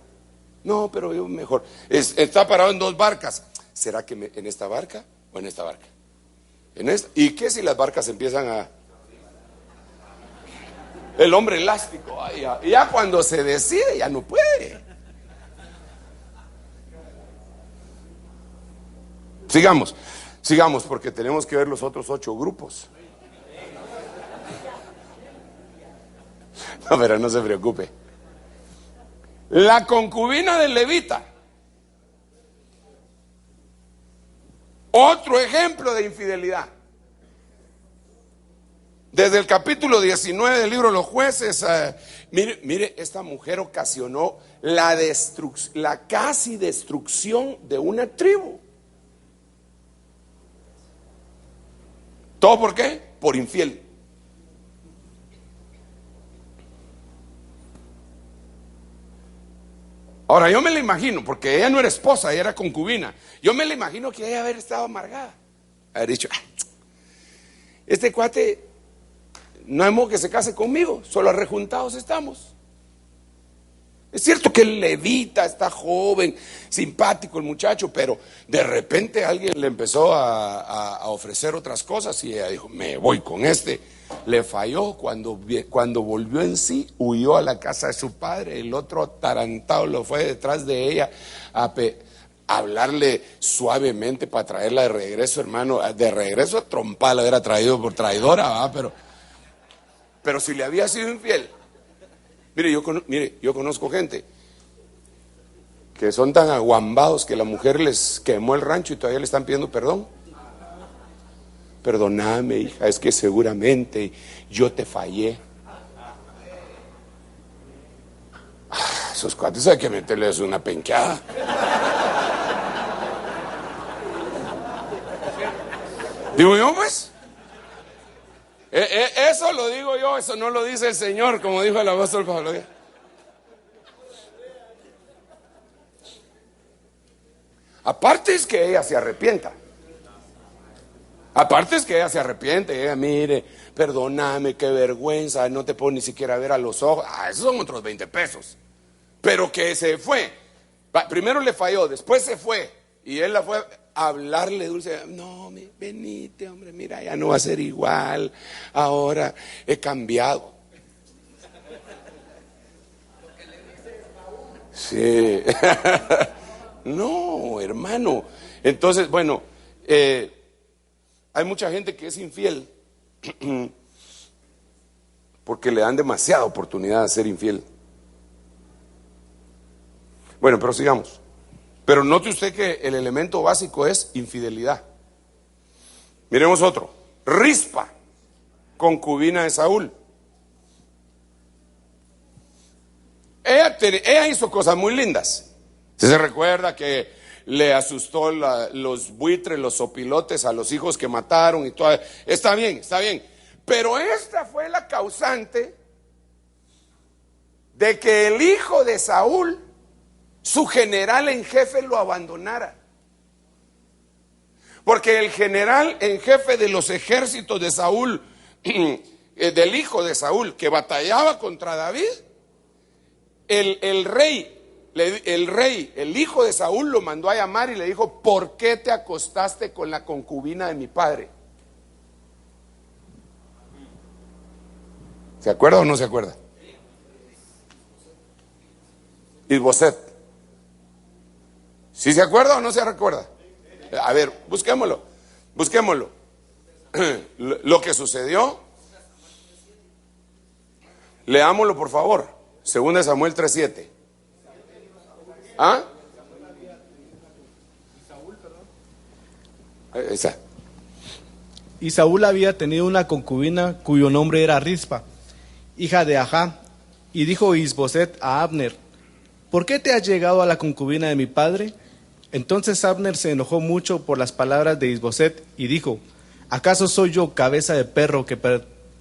No, pero yo mejor. Está parado en 2 barcas. ¿Será que en esta barca o en esta barca? ¿Y qué si las barcas empiezan a... El hombre elástico, ya cuando se decide ya no puede. Sigamos porque tenemos que ver los otros 8 grupos. No, pero no se preocupe. La concubina del levita. Otro ejemplo de infidelidad. Desde el capítulo 19 del libro de los jueces, mire, esta mujer ocasionó la casi destrucción de una tribu. ¿Todo por qué? Por infiel. Ahora, yo me la imagino, porque ella no era esposa, ella era concubina. Yo me la imagino que ella haber estado amargada. Haber dicho, este cuate, no hay modo que se case conmigo, solo arrejuntados estamos. Es cierto que el levita está joven, simpático el muchacho, pero de repente alguien le empezó a ofrecer otras cosas y ella dijo, me voy con este. Le falló, cuando volvió en sí, huyó a la casa de su padre. El otro atarantado lo fue detrás de ella a hablarle suavemente para traerla de regreso, hermano. De regreso a trompada la hubiera traído por traidora, ¿va? Pero Pero si le había sido infiel, mire, yo conozco gente que son tan aguambados que la mujer les quemó el rancho y todavía le están pidiendo perdón. Perdóname, hija, es que seguramente yo te fallé. Esos cuates hay que meterles una penqueada. Digo yo, pues. Eso lo digo yo, eso no lo dice el Señor, como dijo el apóstol Pablo. Aparte es que ella se arrepienta. Aparte es que ella se arrepiente, ella mire, perdóname, qué vergüenza, no te puedo ni siquiera ver a los ojos. Esos son otros 20 pesos. Pero que se fue. Primero le falló, después se fue. Y él la fue a hablarle dulce. No, venite, hombre, mira, ya no va a ser igual. Ahora he cambiado. Sí. No, hermano. Entonces, bueno, hay mucha gente que es infiel porque le dan demasiada oportunidad de ser infiel. Bueno, pero sigamos. Pero note usted que el elemento básico es infidelidad. Miremos otro. Rispa, concubina de Saúl. Ella hizo cosas muy lindas. ¿Usted se recuerda que le asustó los buitres, los sopilotes a los hijos que mataron y todo? Está bien, está bien. Pero esta fue la causante de que el hijo de Saúl, su general en jefe, lo abandonara. Porque el general en jefe de los ejércitos de Saúl, del hijo de Saúl, que batallaba contra David, el rey, el hijo de Saúl, lo mandó a llamar y le dijo: ¿por qué te acostaste con la concubina de mi padre? ¿Se acuerda o no se acuerda? Isboset. ¿Sí se acuerda o no se recuerda? A ver, busquémoslo. Lo que sucedió. Leámoslo, por favor. 2 Samuel 3:7. ¿Ah? Esa. Y Saúl había tenido una concubina cuyo nombre era Rispa, hija de Ajá. Y dijo Isboset a Abner: ¿por qué te has llegado a la concubina de mi padre? Entonces Abner se enojó mucho por las palabras de Isboset y dijo: ¿acaso soy yo cabeza de perro que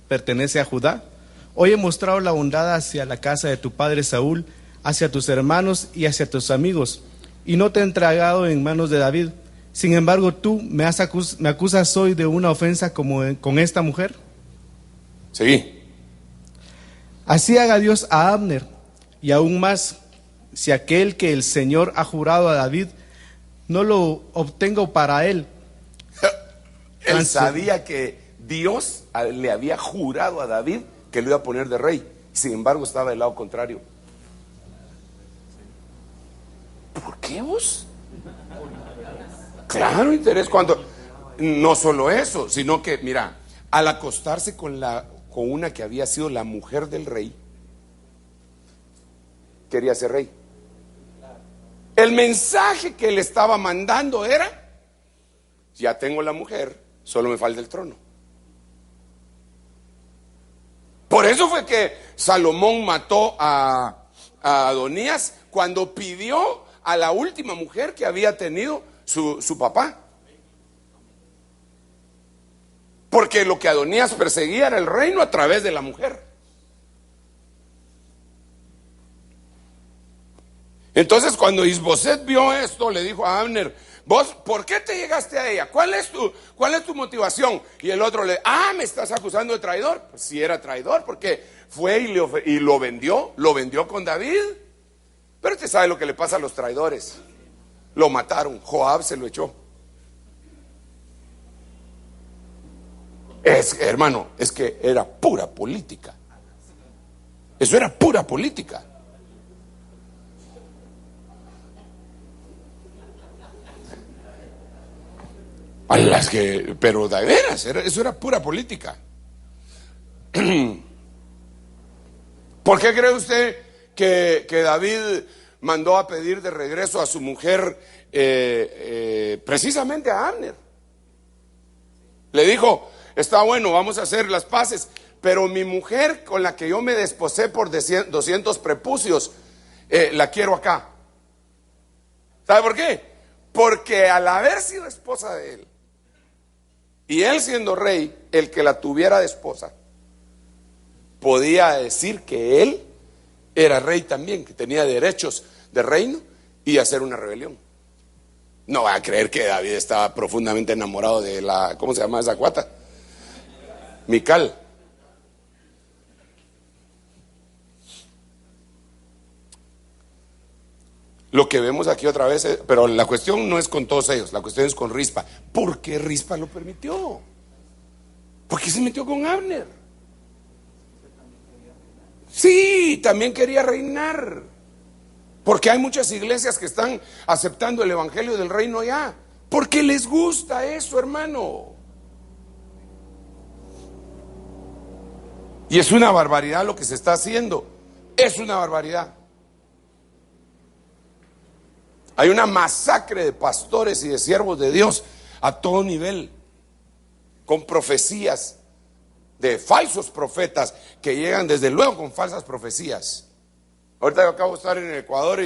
pertenece a Judá? Hoy he mostrado la bondad hacia la casa de tu padre Saúl, hacia tus hermanos y hacia tus amigos, y no te he entregado en manos de David. Sin embargo, tú me acusas hoy de una ofensa como con esta mujer. Sí. Así haga Dios a Abner, y aún más, si aquel que el Señor ha jurado a David no lo obtengo para él. Él sabía que Dios le había jurado a David que lo iba a poner de rey. Sin embargo, estaba del lado contrario. ¿Por qué vos? Claro, interés cuando... No solo eso, sino que, mira, al acostarse con una que había sido la mujer del rey, quería ser rey. El mensaje que le estaba mandando era: ya tengo la mujer, solo me falta el trono. Por eso fue que Salomón mató a Adonías cuando pidió a la última mujer que había tenido su papá. Porque lo que Adonías perseguía era el reino a través de la mujer. Entonces, cuando Isboset vio esto, le dijo a Abner: vos, ¿por qué te llegaste a ella? ¿Cuál es tu motivación? Y el otro me estás acusando de traidor. Pues sí, era traidor, porque fue y lo vendió con David. Pero usted sabe lo que le pasa a los traidores. Lo mataron, Joab se lo echó. Hermano, es que era pura política. Eso era pura política. Pero de veras, eso era pura política. ¿Por qué cree usted que David mandó a pedir de regreso a su mujer precisamente a Abner? Le dijo, está bueno, vamos a hacer las paces, pero mi mujer con la que yo me desposé por 200 prepucios, la quiero acá. ¿Sabe por qué? Porque al haber sido esposa de él, y él siendo rey, el que la tuviera de esposa, podía decir que él era rey también, que tenía derechos de reino y hacer una rebelión. No va a creer que David estaba profundamente enamorado de la, ¿cómo se llama esa cuata? Mical. Lo que vemos aquí otra vez, pero la cuestión no es con todos ellos, la cuestión es con Rispa. ¿Por qué Rispa lo permitió? ¿Por qué se metió con Abner? Sí, también quería reinar. Porque hay muchas iglesias que están aceptando el evangelio del reino ya. Porque les gusta eso, hermano. Y es una barbaridad lo que se está haciendo. Es una barbaridad. Hay una masacre de pastores y de siervos de Dios a todo nivel, con profecías de falsos profetas que llegan desde luego con falsas profecías. Ahorita yo acabo de estar en Ecuador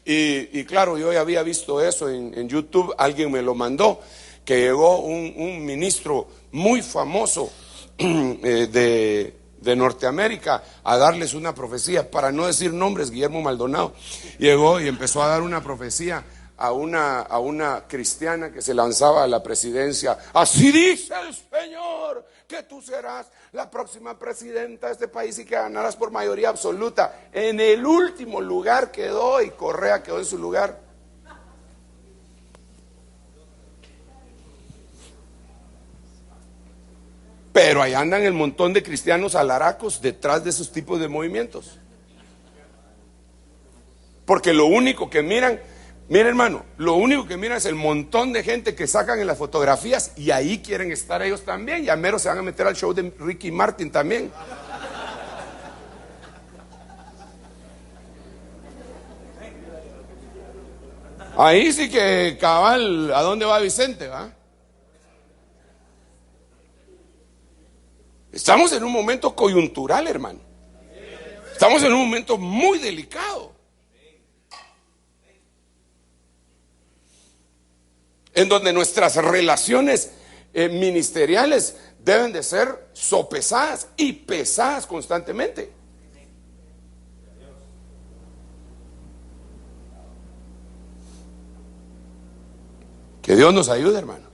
y claro, yo ya había visto eso en YouTube, alguien me lo mandó, que llegó un ministro muy famoso de Norteamérica a darles una profecía, para no decir nombres, Guillermo Maldonado. Llegó y empezó a dar una profecía a una cristiana que se lanzaba a la presidencia. Así dice el Señor, que tú serás la próxima presidenta de este país y que ganarás por mayoría absoluta. En el último lugar quedó y Correa quedó en su lugar. Pero ahí andan el montón de cristianos alaracos detrás de esos tipos de movimientos. Porque lo único que miren hermano, lo único que miran es el montón de gente que sacan en las fotografías y ahí quieren estar ellos también. Y a mero se van a meter al show de Ricky Martin también. Ahí sí que cabal, ¿a dónde va Vicente? ¿Va? Estamos en un momento coyuntural, hermano. Estamos en un momento muy delicado. En donde nuestras relaciones ministeriales deben de ser sopesadas y pesadas constantemente. Que Dios nos ayude, hermano.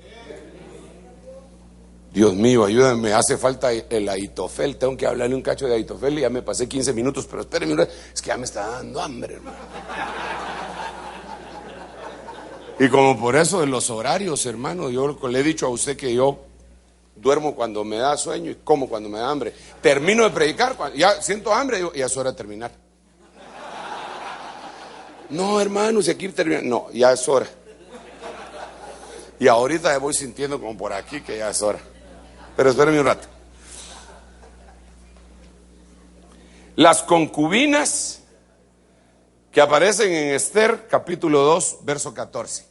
Dios mío, ayúdame, hace falta el Ahitofel. Tengo que hablarle un cacho de Ahitofel y ya me pasé 15 minutos, pero espérenme, es que ya me está dando hambre, hermano. Y como por eso de los horarios, hermano, yo le he dicho a usted que yo duermo cuando me da sueño y como cuando me da hambre. Termino de predicar, ya siento hambre, ya es hora de terminar. No, hermano, si aquí termina, no, ya es hora. Y ahorita ya voy sintiendo como por aquí que ya es hora. Pero espérenme un rato. Las concubinas que aparecen en Esther capítulo 2, verso 14.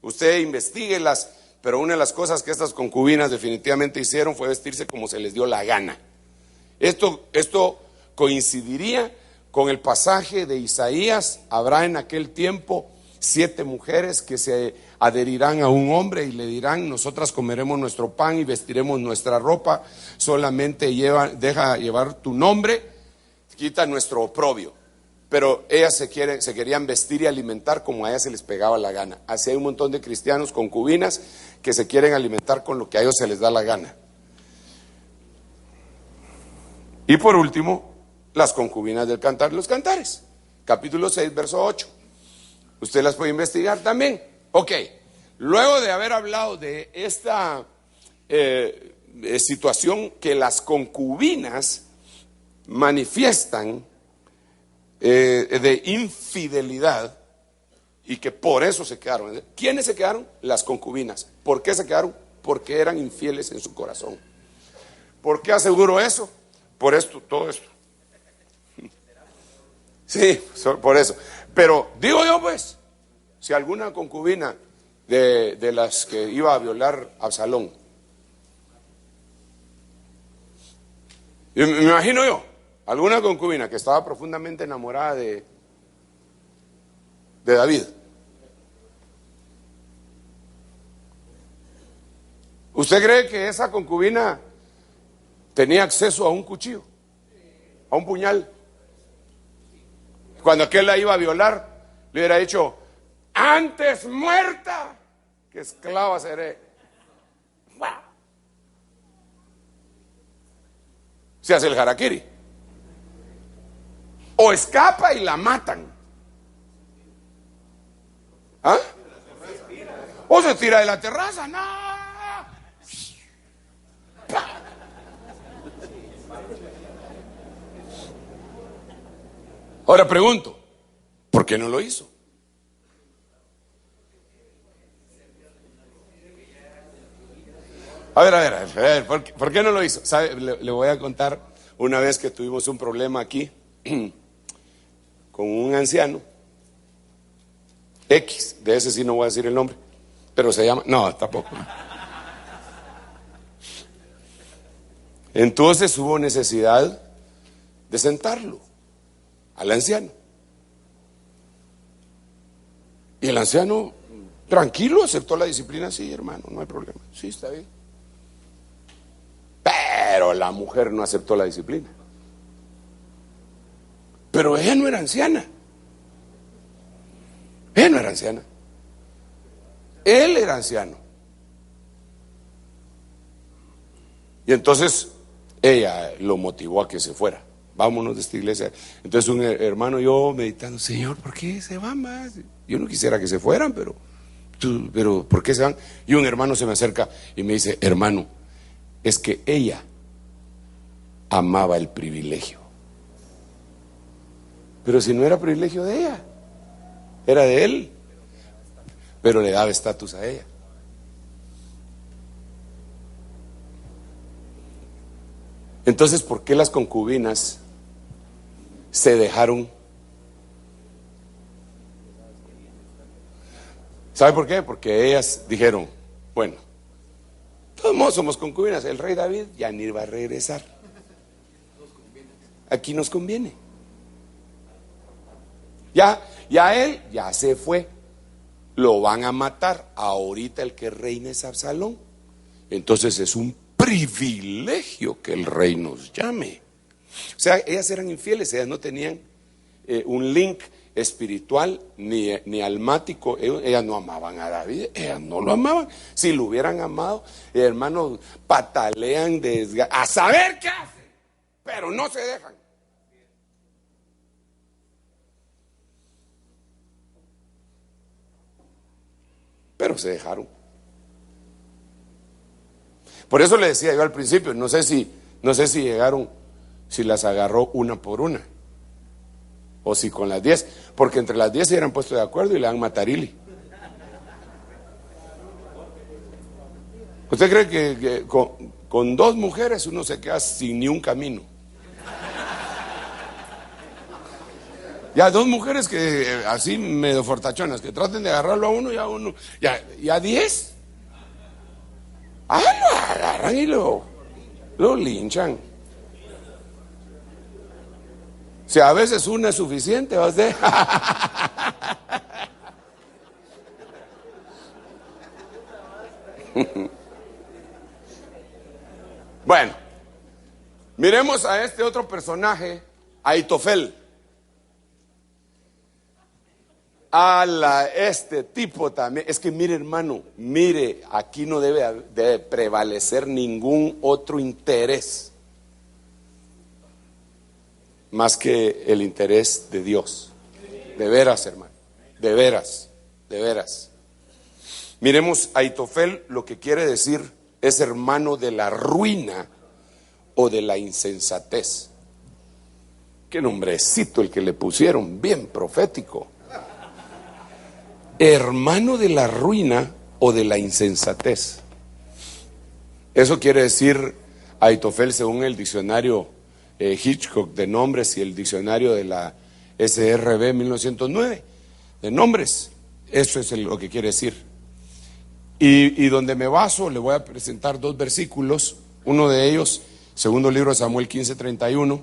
Usted investíguelas, pero una de las cosas que estas concubinas definitivamente hicieron fue vestirse como se les dio la gana. Esto coincidiría con el pasaje de Isaías. Habrá en aquel tiempo 7 mujeres que se adherirán a un hombre y le dirán: nosotras comeremos nuestro pan y vestiremos nuestra ropa, solamente deja llevar tu nombre, quita nuestro oprobio. Pero ellas se querían vestir y alimentar como a ellas se les pegaba la gana. Así hay un montón de cristianos concubinas que se quieren alimentar con lo que a ellos se les da la gana. Y por último, las concubinas del Cantar de los Cantares, capítulo 6, verso 8. Usted las puede investigar también. Ok, luego de haber hablado de esta situación que las concubinas manifiestan de infidelidad y que por eso se quedaron. ¿Quiénes se quedaron? Las concubinas. ¿Por qué se quedaron? Porque eran infieles en su corazón. ¿Por qué aseguro eso? Por esto, todo esto. Sí, por eso. Pero digo yo pues, si alguna concubina de las que iba a violar a Absalón, me imagino yo, alguna concubina que estaba profundamente enamorada de David, ¿usted cree que esa concubina tenía acceso a un cuchillo, a un puñal? Cuando aquel la iba a violar, le hubiera dicho: antes muerta que esclava seré. ¡Wow! Se hace el harakiri. O escapa y la matan. ¿Ah? O se tira de la terraza. No. Ahora pregunto, ¿por qué no lo hizo? A ver, ¿por qué no lo hizo? ¿Sabe? Le voy a contar una vez que tuvimos un problema aquí con un anciano X, de ese sí no voy a decir el nombre, pero se llama, no, tampoco. Entonces hubo necesidad de sentarlo al anciano. Y el anciano, tranquilo, aceptó la disciplina. Sí, hermano, no hay problema. Sí, está bien. Pero la mujer no aceptó la disciplina. Pero ella no era anciana. Ella no era anciana. Él era anciano. Y entonces ella lo motivó a que se fuera. Vámonos de esta iglesia. Entonces un hermano, yo meditando: Señor, ¿por qué se van más? Yo no quisiera que se fueran, pero ¿por qué se van? Y un hermano se me acerca y me dice: hermano, es que ella amaba el privilegio. Pero si no era privilegio de ella, era de él, pero le daba estatus a ella. Entonces, ¿por qué las concubinas se dejaron? ¿Sabe por qué? Porque ellas dijeron: bueno, de todos modos somos concubinas, el rey David ya ni va a regresar, aquí nos conviene. Ya él ya se fue, lo van a matar. Ahorita el que reina es Absalón. Entonces es un privilegio que el rey nos llame. O sea, ellas eran infieles, ellas no tenían un link espiritual ni almático. Ellas no amaban a David, ellas no lo amaban. Si lo hubieran amado, hermanos, patalean a saber qué hacen, pero no se dejan. Pero se dejaron. Por eso le decía yo al principio, no sé si llegaron, si las agarró una por una, o si con las 10, porque entre las 10 se hubieran puesto de acuerdo y le dan matarili. ¿Usted cree que con 2 mujeres uno se queda sin ni un camino? Ya 2 mujeres que así medio fortachonas, que traten de agarrarlo a uno, ya 10. Lo agarran y lo linchan. Si a veces una es suficiente, va a ser. Bueno, miremos a este otro personaje, Ahitofel. Este tipo también, es que mire, hermano, mire, aquí no debe prevalecer ningún otro interés más que el interés de Dios. De veras, hermano, de veras. Miremos, Ahitofel lo que quiere decir es hermano de la ruina o de la insensatez. Qué nombrecito el que le pusieron, bien profético. Hermano de la ruina o de la insensatez. Eso quiere decir Ahitofel según el diccionario Hitchcock de nombres y el diccionario de la SRB 1909, de nombres. Eso es lo que quiere decir. Y donde me baso, le voy a presentar dos versículos. Uno de ellos, segundo libro de Samuel 15:31.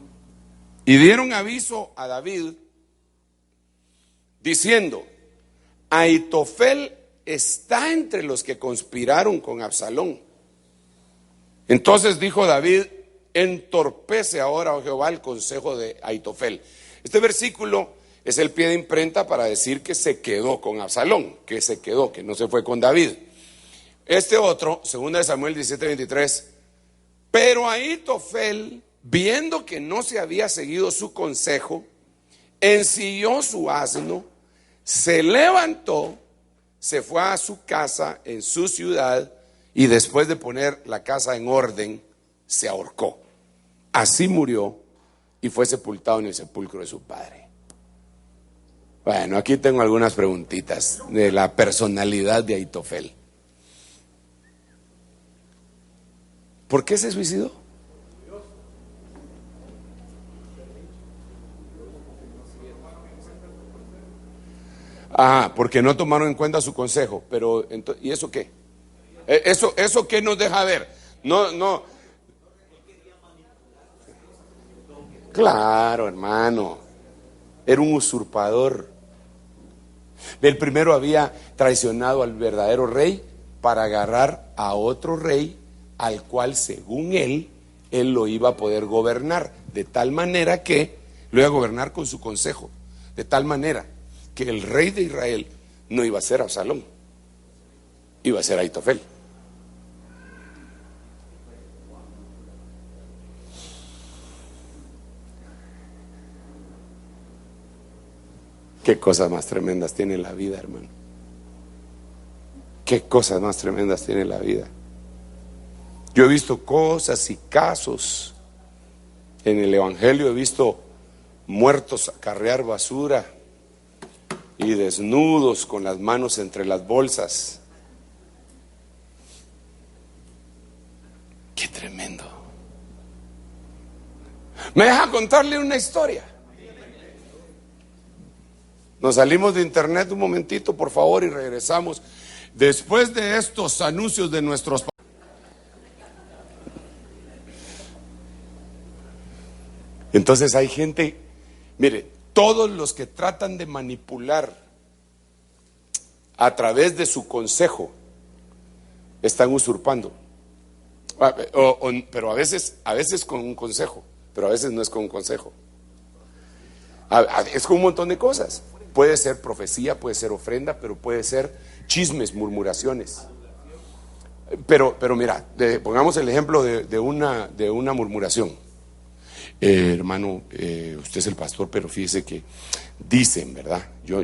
Y dieron aviso a David diciendo: Ahitofel está entre los que conspiraron con Absalón. Entonces dijo David: entorpece ahora, oh Jehová, el consejo de Ahitofel. Este versículo es el pie de imprenta para decir que se quedó con Absalón, que se quedó, que no se fue con David. Este otro, segunda de Samuel 17:23, pero Ahitofel, viendo que no se había seguido su consejo, ensilló su asno, se levantó, se fue a su casa en su ciudad y después de poner la casa en orden, se ahorcó. Así murió y fue sepultado en el sepulcro de su padre. Bueno, aquí tengo algunas preguntitas de la personalidad de Ahitofel. ¿Por qué se suicidó? Porque no tomaron en cuenta su consejo. Pero ¿y eso qué? ¿Eso qué nos deja ver? No. Claro, hermano. Era un usurpador. El primero había traicionado al verdadero rey para agarrar a otro rey al cual, según él lo iba a poder gobernar, de tal manera que lo iba a gobernar con su consejo, de tal manera que el rey de Israel no iba a ser Absalón, iba a ser Ahitofel. Qué cosas más tremendas tiene la vida, hermano. Qué cosas más tremendas tiene la vida. Yo he visto cosas y casos en el Evangelio, he visto muertos acarrear basura y desnudos con las manos entre las bolsas. Qué tremendo. ¿Me deja contarle una historia? Nos salimos de internet un momentito, por favor, y regresamos después de estos anuncios de nuestros. Entonces hay gente, mire, todos los que tratan de manipular a través de su consejo están usurpando. Pero a veces con un consejo, pero a veces no es con un consejo. Es con un montón de cosas. Puede ser profecía, puede ser ofrenda, pero puede ser chismes, murmuraciones. Pero mira, pongamos el ejemplo de una murmuración. Hermano, usted es el pastor, pero fíjese que dicen, ¿verdad? Yo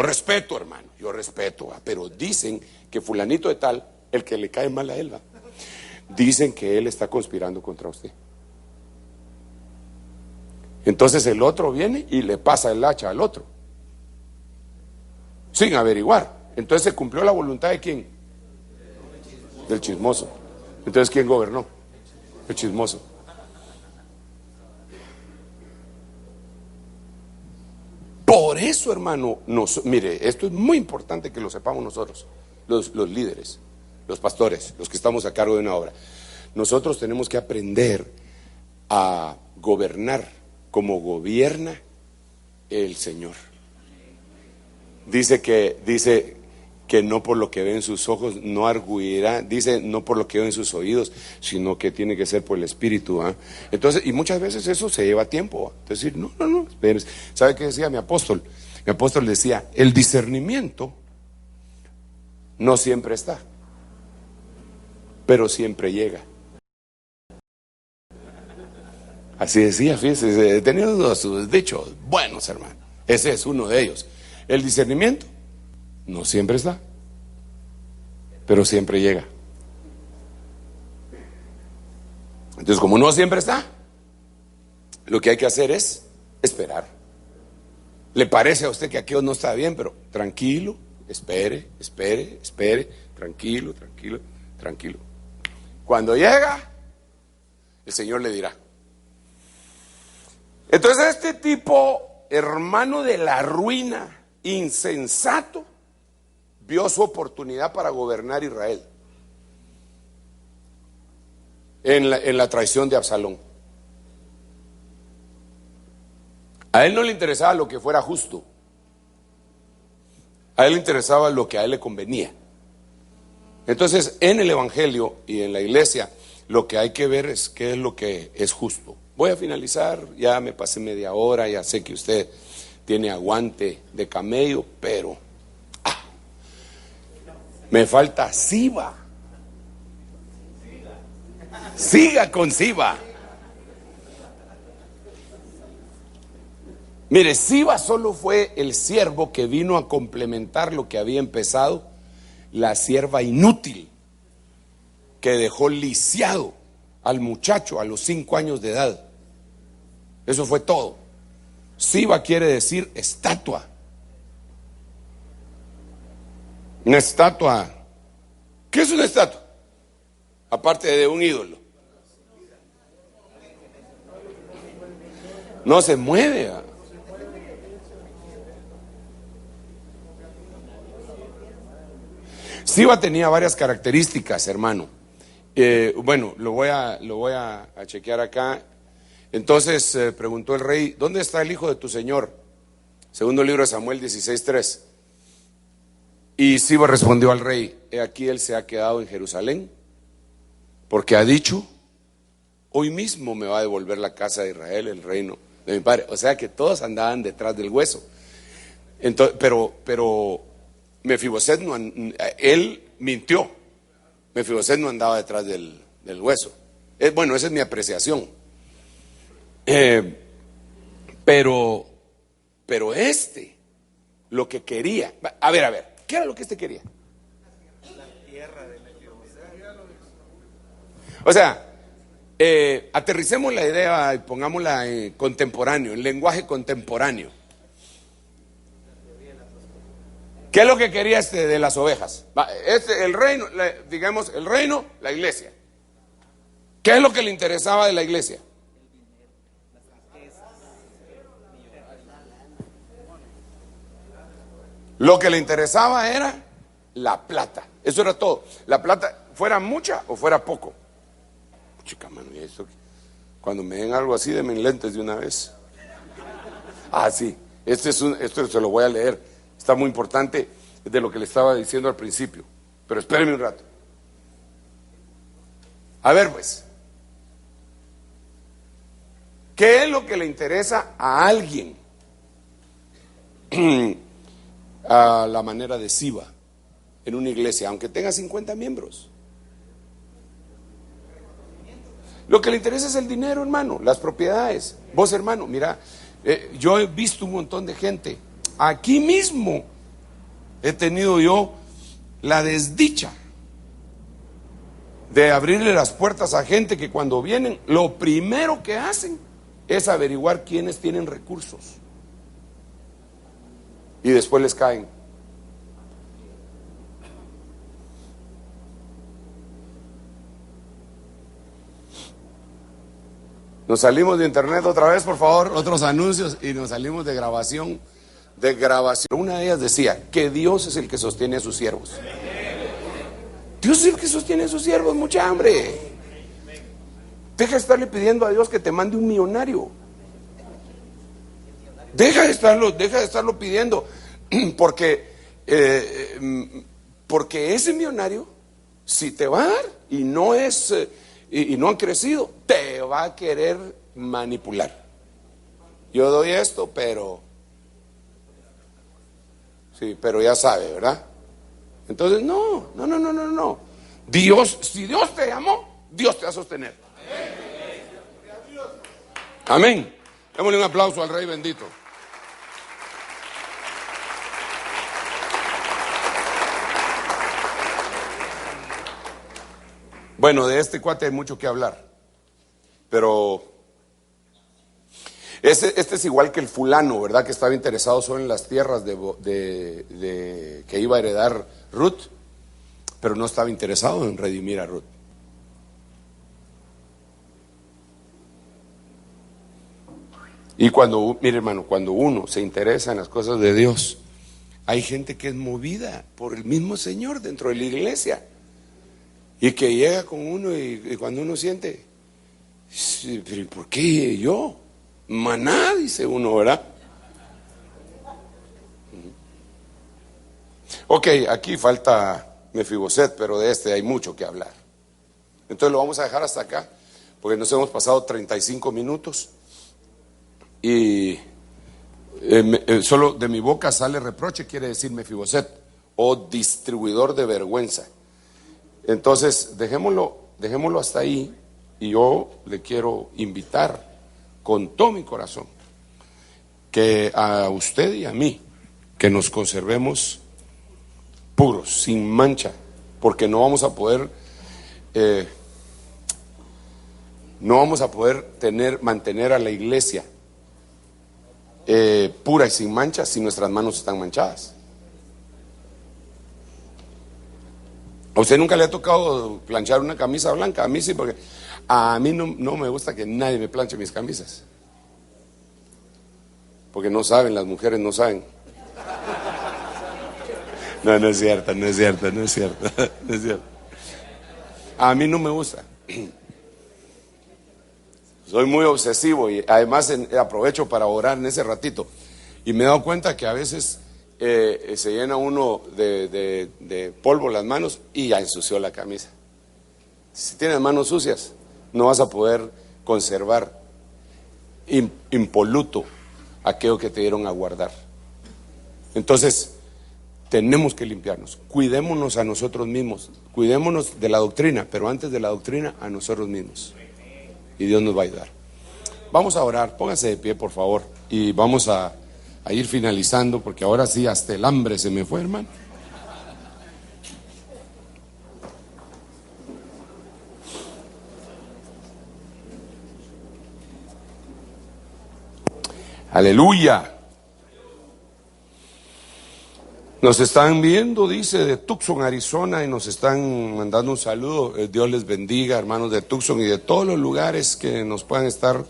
respeto, hermano, yo respeto, pero dicen que fulanito de tal, el que le cae mal a él, ¿va? Dicen que él está conspirando contra usted. Entonces el otro viene y le pasa el hacha al otro, sin averiguar. Entonces se cumplió la voluntad de ¿quién? Del chismoso. Entonces ¿quién gobernó? El chismoso. Por eso, hermano, mire, esto es muy importante que lo sepamos nosotros, los líderes, los pastores, los que estamos a cargo de una obra. Nosotros tenemos que aprender a gobernar como gobierna el Señor. Dice que no por lo que ve en sus ojos no arguirá, dice no por lo que ve en sus oídos, sino que tiene que ser por el Espíritu. Entonces, y muchas veces eso se lleva tiempo. Entonces, no, espérense. ¿Sabe qué decía mi apóstol? Mi apóstol decía, el discernimiento no siempre está, pero siempre llega. Así decía, fíjese, tenía sus dichos buenos, hermano. Ese es uno de ellos. El discernimiento no siempre está, pero siempre llega. Entonces, como no siempre está, lo que hay que hacer es esperar. ¿Le parece a usted que aquello no está bien? Pero tranquilo, espere, tranquilo. Cuando llega, el Señor le dirá, Entonces este tipo, hermano de la ruina, insensato, vio su oportunidad para gobernar Israel en la traición de Absalón. A él no le interesaba lo que fuera justo, a él le interesaba lo que a él le convenía. Entonces, en el Evangelio y en la iglesia, lo que hay que ver es qué es lo que es justo. Voy a finalizar, ya me pasé media hora, ya sé que usted tiene aguante de camello, pero me falta Siba. Siga con Siba. Mire, Siba solo fue el siervo que vino a complementar lo que había empezado la sierva inútil, que dejó lisiado al muchacho a los 5 años de edad. Eso fue todo. Siba quiere decir estatua. Una estatua. ¿Qué es una estatua? Aparte de un ídolo. No se mueve. Siba tenía varias características, hermano. Bueno, lo voy a chequear acá. Entonces preguntó el rey: ¿dónde está el hijo de tu señor? Segundo libro de Samuel 16:3. Y Siba respondió al rey: he aquí, él se ha quedado en Jerusalén, porque ha dicho: hoy mismo me va a devolver la casa de Israel, el reino de mi padre. O sea que todos andaban detrás del hueso. Entonces, pero Mefiboset no, él mintió. Mefiboset no andaba detrás del hueso. Bueno, esa es mi apreciación. Pero lo que quería, a ver, ¿qué era lo que quería? La tierra de Mefiboset. O sea, aterricemos la idea y pongámosla en contemporáneo, en lenguaje contemporáneo. ¿Qué es lo que quería de las ovejas? El reino, digamos, el reino, la iglesia. ¿Qué es lo que le interesaba de la iglesia? Lo que le interesaba era la plata. Eso era todo. La plata, fuera mucha o fuera poco. Chica, mano, ¿y eso? Cuando me den algo así, denme lentes de una vez. Sí, esto se lo voy a leer. Está muy importante de lo que le estaba diciendo al principio. Pero espéreme un rato. A ver, pues. ¿Qué es lo que le interesa a alguien? A la manera de Siba en una iglesia, aunque tenga 50 miembros. Lo que le interesa es el dinero, hermano, las propiedades. Vos, hermano, mira, yo he visto un montón de gente. Aquí mismo he tenido yo la desdicha de abrirle las puertas a gente que cuando vienen, lo primero que hacen es averiguar quiénes tienen recursos. Y después les caen. Nos salimos de internet otra vez, por favor, otros anuncios, y nos salimos de grabación. Una de ellas decía que Dios es el que sostiene a sus siervos. Dios es el que sostiene a sus siervos, mucha hambre. Deja de estarle pidiendo a Dios que te mande un millonario. Deja de estarlo pidiendo, porque ese millonario, si te va a dar y no han crecido, te va a querer manipular. Yo doy esto, pero ya sabe, ¿verdad? Entonces, no. Si Dios te llamó, Dios te va a sostener. Amén. Démosle un aplauso al Rey bendito. Bueno, de este cuate hay mucho que hablar, pero este es igual que el fulano, ¿verdad? Que estaba interesado solo en las tierras que iba a heredar Ruth, pero no estaba interesado en redimir a Ruth. Y mire hermano, cuando uno se interesa en las cosas de Dios, hay gente que es movida por el mismo Señor dentro de la iglesia. Y que llega con uno y cuando uno siente, pero ¿por qué yo? Maná, dice uno, ¿verdad? Ok, aquí falta Mefiboset, pero de este hay mucho que hablar. Entonces lo vamos a dejar hasta acá, porque nos hemos pasado 35 minutos y solo de mi boca sale reproche, quiere decir Mefiboset, o distribuidor de vergüenza. Entonces dejémoslo hasta ahí, y yo le quiero invitar con todo mi corazón que a usted y a mí, que nos conservemos puros, sin mancha, porque no vamos a poder mantener a la iglesia pura y sin mancha si nuestras manos están manchadas. ¿A usted nunca le ha tocado planchar una camisa blanca? A mí sí, porque a mí no me gusta que nadie me planche mis camisas, porque no saben, las mujeres no saben. No es cierto. A mí no me gusta. Soy muy obsesivo y además aprovecho para orar en ese ratito. Y me he dado cuenta que a veces se llena uno de polvo las manos y ya ensució la camisa. Si tienes manos sucias, no vas a poder conservar impoluto aquello que te dieron a guardar. Entonces, tenemos que limpiarnos. Cuidémonos a nosotros mismos. Cuidémonos de la doctrina, pero antes de la doctrina, a nosotros mismos. Y Dios nos va a ayudar. Vamos a orar, pónganse de pie por favor, y vamos a ir finalizando, porque ahora sí hasta el hambre se me fue, hermano. Aleluya. Nos están viendo, dice, de Tucson, Arizona, y nos están mandando un saludo. Dios les bendiga, hermanos de Tucson y de todos los lugares que nos puedan estar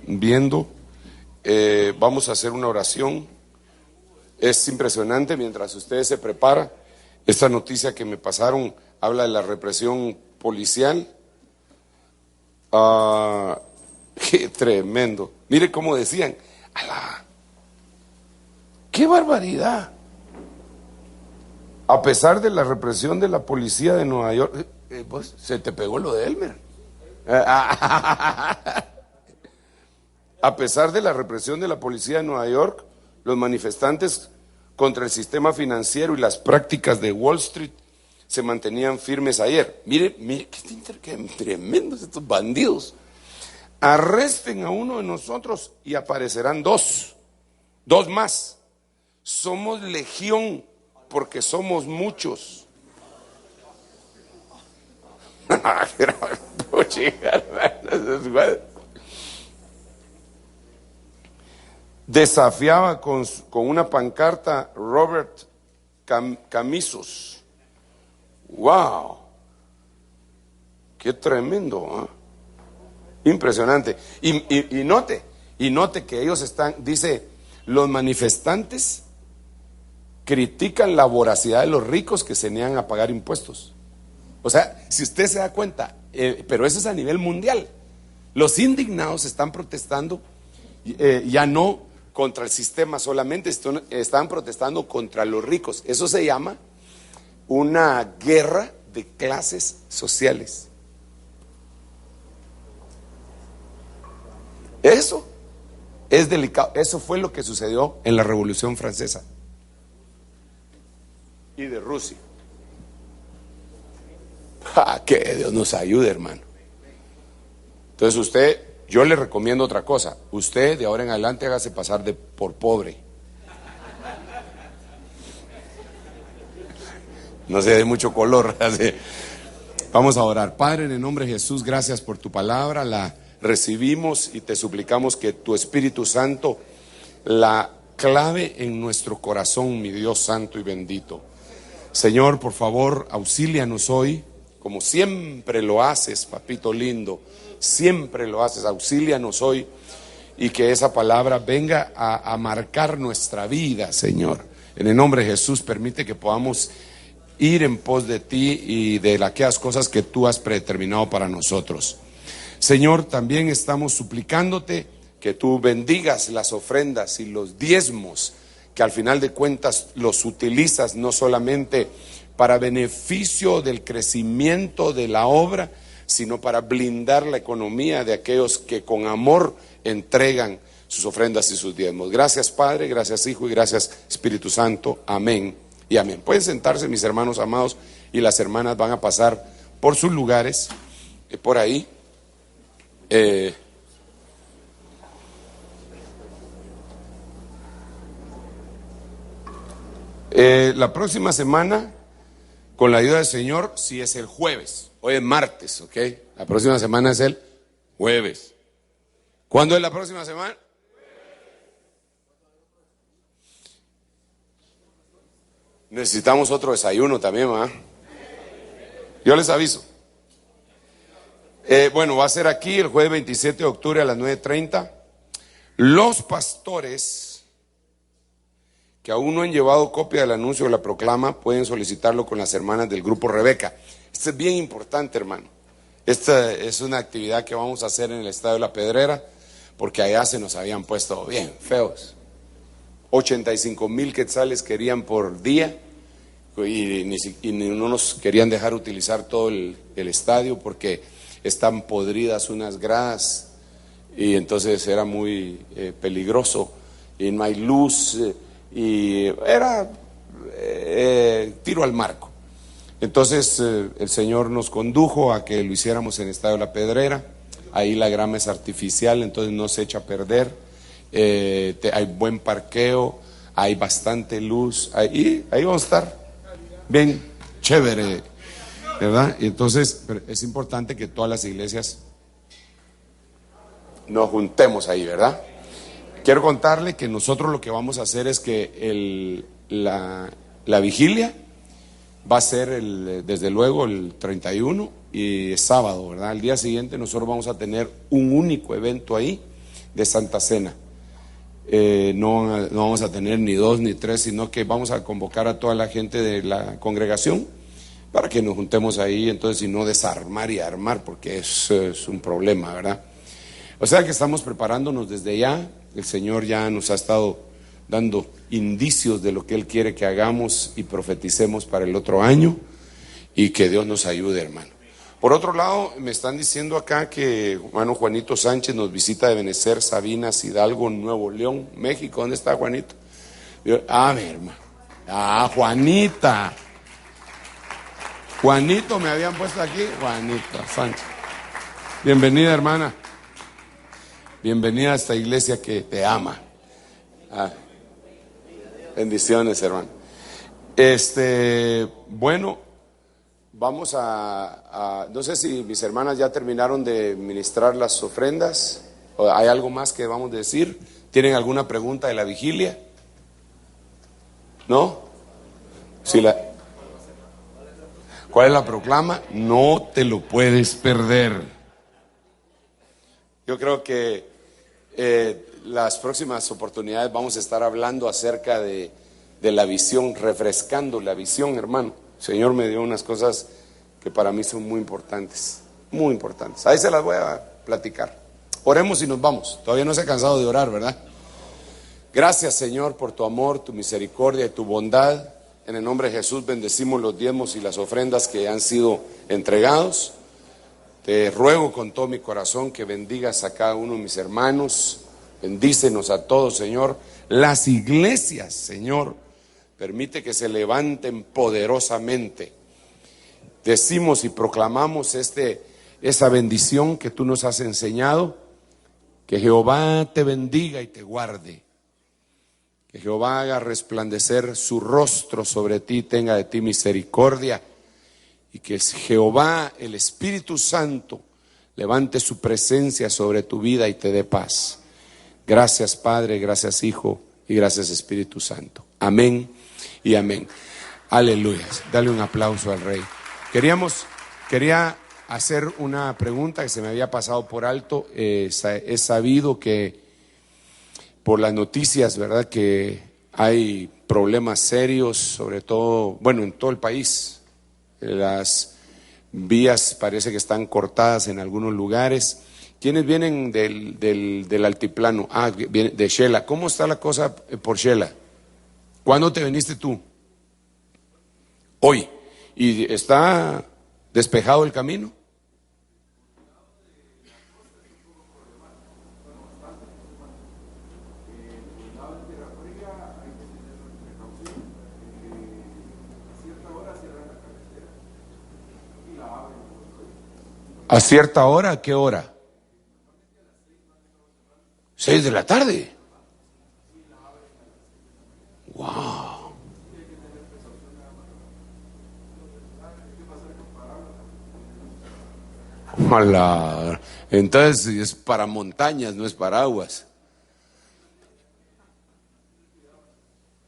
viendo. Vamos a hacer una oración. Es impresionante, mientras ustedes se preparan, esta noticia que me pasaron habla de la represión policial. Qué tremendo. Mire cómo decían, ¡alá! ¡Qué barbaridad! A pesar de la represión de la policía de Nueva York, pues se te pegó lo de Elmer. A pesar de la represión de la policía de Nueva York, los manifestantes contra el sistema financiero y las prácticas de Wall Street se mantenían firmes ayer. Mire, qué tremendos estos bandidos. Arresten a uno de nosotros y aparecerán dos más. Somos legión porque somos muchos. Desafiaba con una pancarta Robert Camisos. ¡Wow! ¡Qué tremendo! Impresionante. Y note que ellos dice, los manifestantes critican la voracidad de los ricos que se niegan a pagar impuestos. O sea, si usted se da cuenta, pero eso es a nivel mundial. Los indignados están protestando, ya no contra el sistema solamente, están protestando contra los ricos. Eso se llama una guerra de clases sociales. Eso es delicado. Eso fue lo que sucedió en la Revolución Francesa y de Rusia. Que Dios nos ayude, hermano. Entonces yo le recomiendo otra cosa. Usted de ahora en adelante hágase pasar por pobre. No se dé mucho color. Vamos a orar. Padre, en el nombre de Jesús, gracias por tu palabra. La recibimos y te suplicamos que tu Espíritu Santo la clave en nuestro corazón, mi Dios santo y bendito. Señor, por favor, auxílianos hoy, como siempre lo haces, papito lindo, siempre lo haces, auxílianos hoy y que esa palabra venga a marcar nuestra vida, Señor. En el nombre de Jesús, permite que podamos ir en pos de ti y de aquellas cosas que tú has predeterminado para nosotros. Señor, también estamos suplicándote que tú bendigas las ofrendas y los diezmos, que al final de cuentas los utilizas no solamente para beneficio del crecimiento de la obra, sino para blindar la economía de aquellos que con amor entregan sus ofrendas y sus diezmos. Gracias, Padre, gracias, Hijo, y gracias, Espíritu Santo. Amén y amén. Pueden sentarse, mis hermanos amados, y las hermanas van a pasar por sus lugares, por ahí. La próxima semana, con la ayuda del Señor, si es el jueves. Hoy es martes, ¿ok? La próxima semana es el jueves. ¿Cuándo es la próxima semana? Necesitamos otro desayuno también, ¿verdad? Yo les aviso. Bueno, va a ser aquí el jueves 27 de octubre a las 9:30. Los pastores que aún no han llevado copia del anuncio de la proclama pueden solicitarlo con las hermanas del grupo Rebeca. Esto es bien importante, hermano. Esta es una actividad que vamos a hacer en el Estadio La Pedrera, porque allá se nos habían puesto bien feos. 85,000 quetzales querían por día y no nos querían dejar utilizar todo el estadio porque están podridas unas gradas y entonces era muy peligroso y no hay luz y era tiro al marco. Entonces el Señor nos condujo a que lo hiciéramos en el Estadio La Pedrera. Ahí la grama es artificial, entonces no se echa a perder. Hay buen parqueo, hay bastante luz, ahí vamos a estar bien chévere, ¿verdad? Y entonces es importante que todas las iglesias nos juntemos ahí, ¿verdad? Quiero contarle que nosotros lo que vamos a hacer es que la vigilia va a ser desde luego el 31 y es sábado, ¿verdad? Al día siguiente nosotros vamos a tener un único evento ahí de Santa Cena. No vamos a tener ni 2 ni 3, sino que vamos a convocar a toda la gente de la congregación para que nos juntemos ahí, entonces, y no desarmar y armar, porque es un problema, ¿verdad? O sea que estamos preparándonos desde ya. El Señor ya nos ha estado dando indicios de lo que Él quiere que hagamos y profeticemos para el otro año, y que Dios nos ayude, hermano. Por otro lado, me están diciendo acá que hermano Juanito Sánchez nos visita de Benecer, Sabinas, Hidalgo, Nuevo León, México. ¿Dónde está Juanito? Mi hermano. Juanita. Juanito me habían puesto aquí. Juanita Sánchez. Bienvenida, hermana. Bienvenida a esta iglesia que te ama. Bendiciones, hermano. Bueno, vamos no sé si mis hermanas ya terminaron de ministrar las ofrendas. ¿O hay algo más que vamos a decir? ¿Tienen alguna pregunta de la vigilia? ¿No? ¿Cuál es la proclama? No te lo puedes perder. Yo creo que las próximas oportunidades vamos a estar hablando acerca de la visión, refrescando la visión, hermano. El Señor me dio unas cosas que para mí son muy importantes, muy importantes. Ahí se las voy a platicar. Oremos y nos vamos. Todavía no se ha cansado de orar, ¿verdad? Gracias, Señor, por tu amor, tu misericordia y tu bondad. En el nombre de Jesús bendecimos los diezmos y las ofrendas que han sido entregados. Te ruego con todo mi corazón que bendigas a cada uno de mis hermanos. Bendícenos a todos, Señor. Las iglesias, Señor, permite que se levanten poderosamente. Decimos y proclamamos esa bendición que tú nos has enseñado. Que Jehová te bendiga y te guarde. Que Jehová haga resplandecer su rostro sobre ti, tenga de ti misericordia. Y que Jehová, el Espíritu Santo, levante su presencia sobre tu vida y te dé paz. Gracias, Padre, gracias, Hijo, y gracias, Espíritu Santo. Amén y amén. Aleluya. Dale un aplauso al Rey. Quería hacer una pregunta que se me había pasado por alto. He sabido que por las noticias, ¿verdad? Que hay problemas serios, sobre todo, bueno, en todo el país. Las vías parece que están cortadas en algunos lugares. ¿Quiénes vienen del altiplano? Viene de Shela. ¿Cómo está la cosa por Shela? ¿Cuándo te viniste tú? Hoy. ¿Y está despejado el camino? ¿A cierta hora? ¿A qué hora? 6 de la tarde. Wow. Ojalá. Entonces es para montañas, no es para aguas.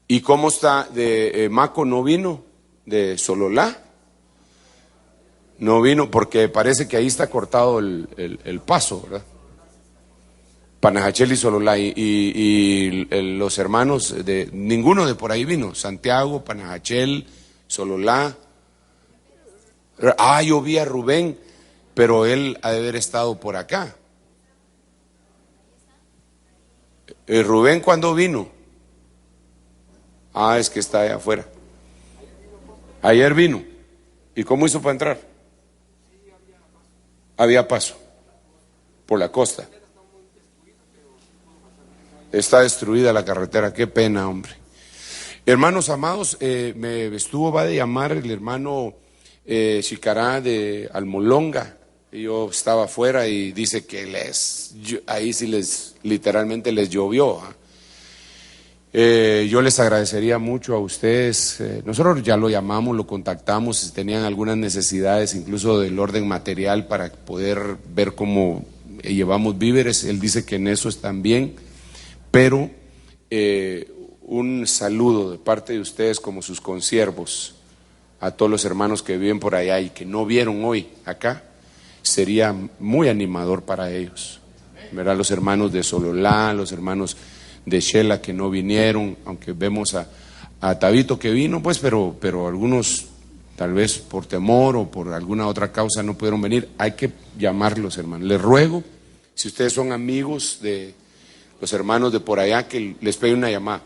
¿Y cómo está de Maco? ¿No vino? ¿De Sololá? No vino porque parece que ahí está cortado el paso, ¿verdad? Panajachel y Sololá y los hermanos de ninguno de por ahí vino. Santiago, Panajachel, Sololá. Yo vi a Rubén, pero él ha de haber estado por acá. Rubén, ¿cuándo vino? Es que está allá afuera. Ayer vino. ¿Y cómo hizo para entrar? Había paso por la costa. Está destruida la carretera, qué pena, hombre. Hermanos amados, va de llamar el hermano Chicará de Almolonga. Yo estaba afuera y dice que ahí sí literalmente les llovió. Yo les agradecería mucho a ustedes. Nosotros ya lo llamamos, lo contactamos, si tenían algunas necesidades, incluso del orden material, para poder ver cómo llevamos víveres. Él dice que en eso están bien. Pero un saludo de parte de ustedes como sus consiervos a todos los hermanos que viven por allá y que no vieron hoy acá, sería muy animador para ellos. Verá, los hermanos de Sololá, los hermanos de Shela que no vinieron, aunque vemos a Tabito que vino, pues, pero algunos tal vez por temor o por alguna otra causa no pudieron venir. Hay que llamarlos, hermanos. Les ruego, si ustedes son amigos de los hermanos de por allá, que les pegue una llamada.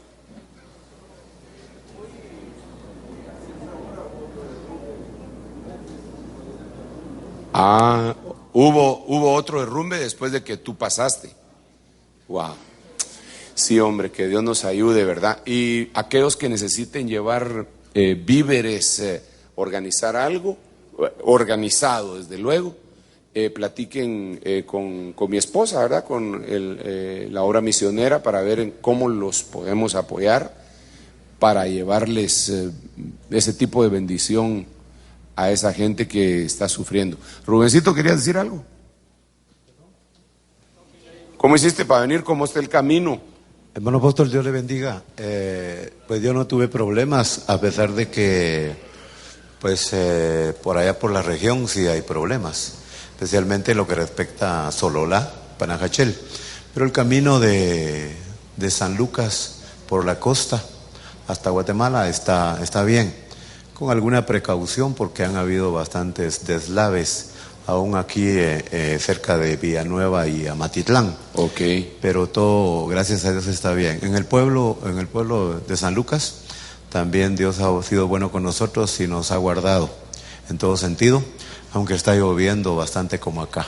Hubo otro derrumbe después de que tú pasaste. Wow. Sí, hombre, que Dios nos ayude, ¿verdad? Y aquellos que necesiten llevar víveres, organizar algo, organizado desde luego, platiquen con mi esposa, ¿verdad? Con la obra misionera para ver cómo los podemos apoyar para llevarles ese tipo de bendición a esa gente que está sufriendo. Rubencito, ¿querías decir algo? ¿Cómo hiciste para venir? ¿Cómo está el camino? Hermano apóstol, Dios le bendiga. Pues yo no tuve problemas, a pesar de que pues por allá por la región sí hay problemas, especialmente en lo que respecta a Sololá, Panajachel. Pero el camino de San Lucas por la costa hasta Guatemala está bien, con alguna precaución porque han habido bastantes deslaves, aún aquí cerca de Villanueva y Amatitlán. Ok. Pero todo, gracias a Dios, está bien. En el pueblo de San Lucas, también Dios ha sido bueno con nosotros y nos ha guardado en todo sentido, aunque está lloviendo bastante como acá.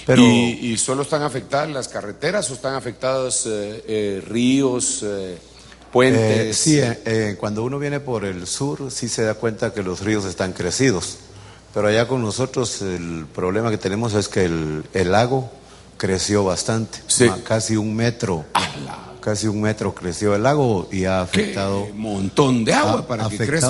Pero, ¿Y solo están afectadas las carreteras o están afectados ríos, puentes? Sí, cuando uno viene por el sur, sí se da cuenta que los ríos están crecidos. Pero allá con nosotros el problema que tenemos es que el lago creció bastante, sí. Casi 1 metro. Casi 1 metro creció el lago y ha afectado un montón de agua para que crezca.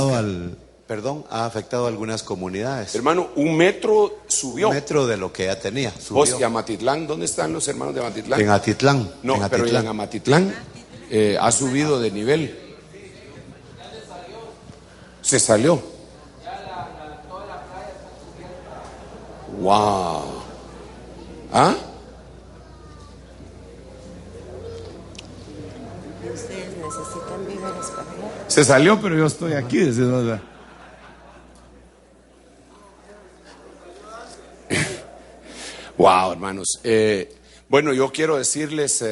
Ha afectado a algunas comunidades. Hermano, 1 metro subió. 1 metro de lo que ya tenía. ¿Vos y Amatitlán? ¿Dónde están los hermanos de Amatitlán? En Atitlán. No, en pero en Amatitlán ha subido de nivel. Se salió. Wow. Se salió, pero yo estoy aquí. Wow, hermanos. Bueno, yo quiero decirles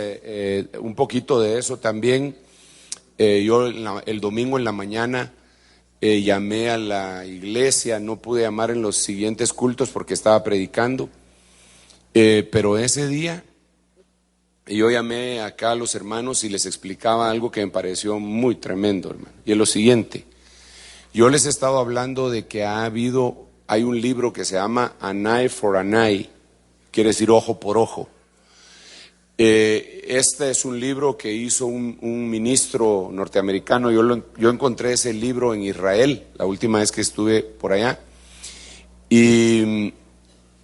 un poquito de eso también. Yo el domingo en la mañana llamé a la iglesia, no pude llamar en los siguientes cultos porque estaba predicando, pero ese día yo llamé acá a los hermanos y les explicaba algo que me pareció muy tremendo, hermano. Y es lo siguiente: yo les he estado hablando de que hay un libro que se llama An Eye for an Eye, quiere decir ojo por ojo. Este es un libro que hizo un ministro norteamericano. Yo encontré ese libro en Israel la última vez que estuve por allá, y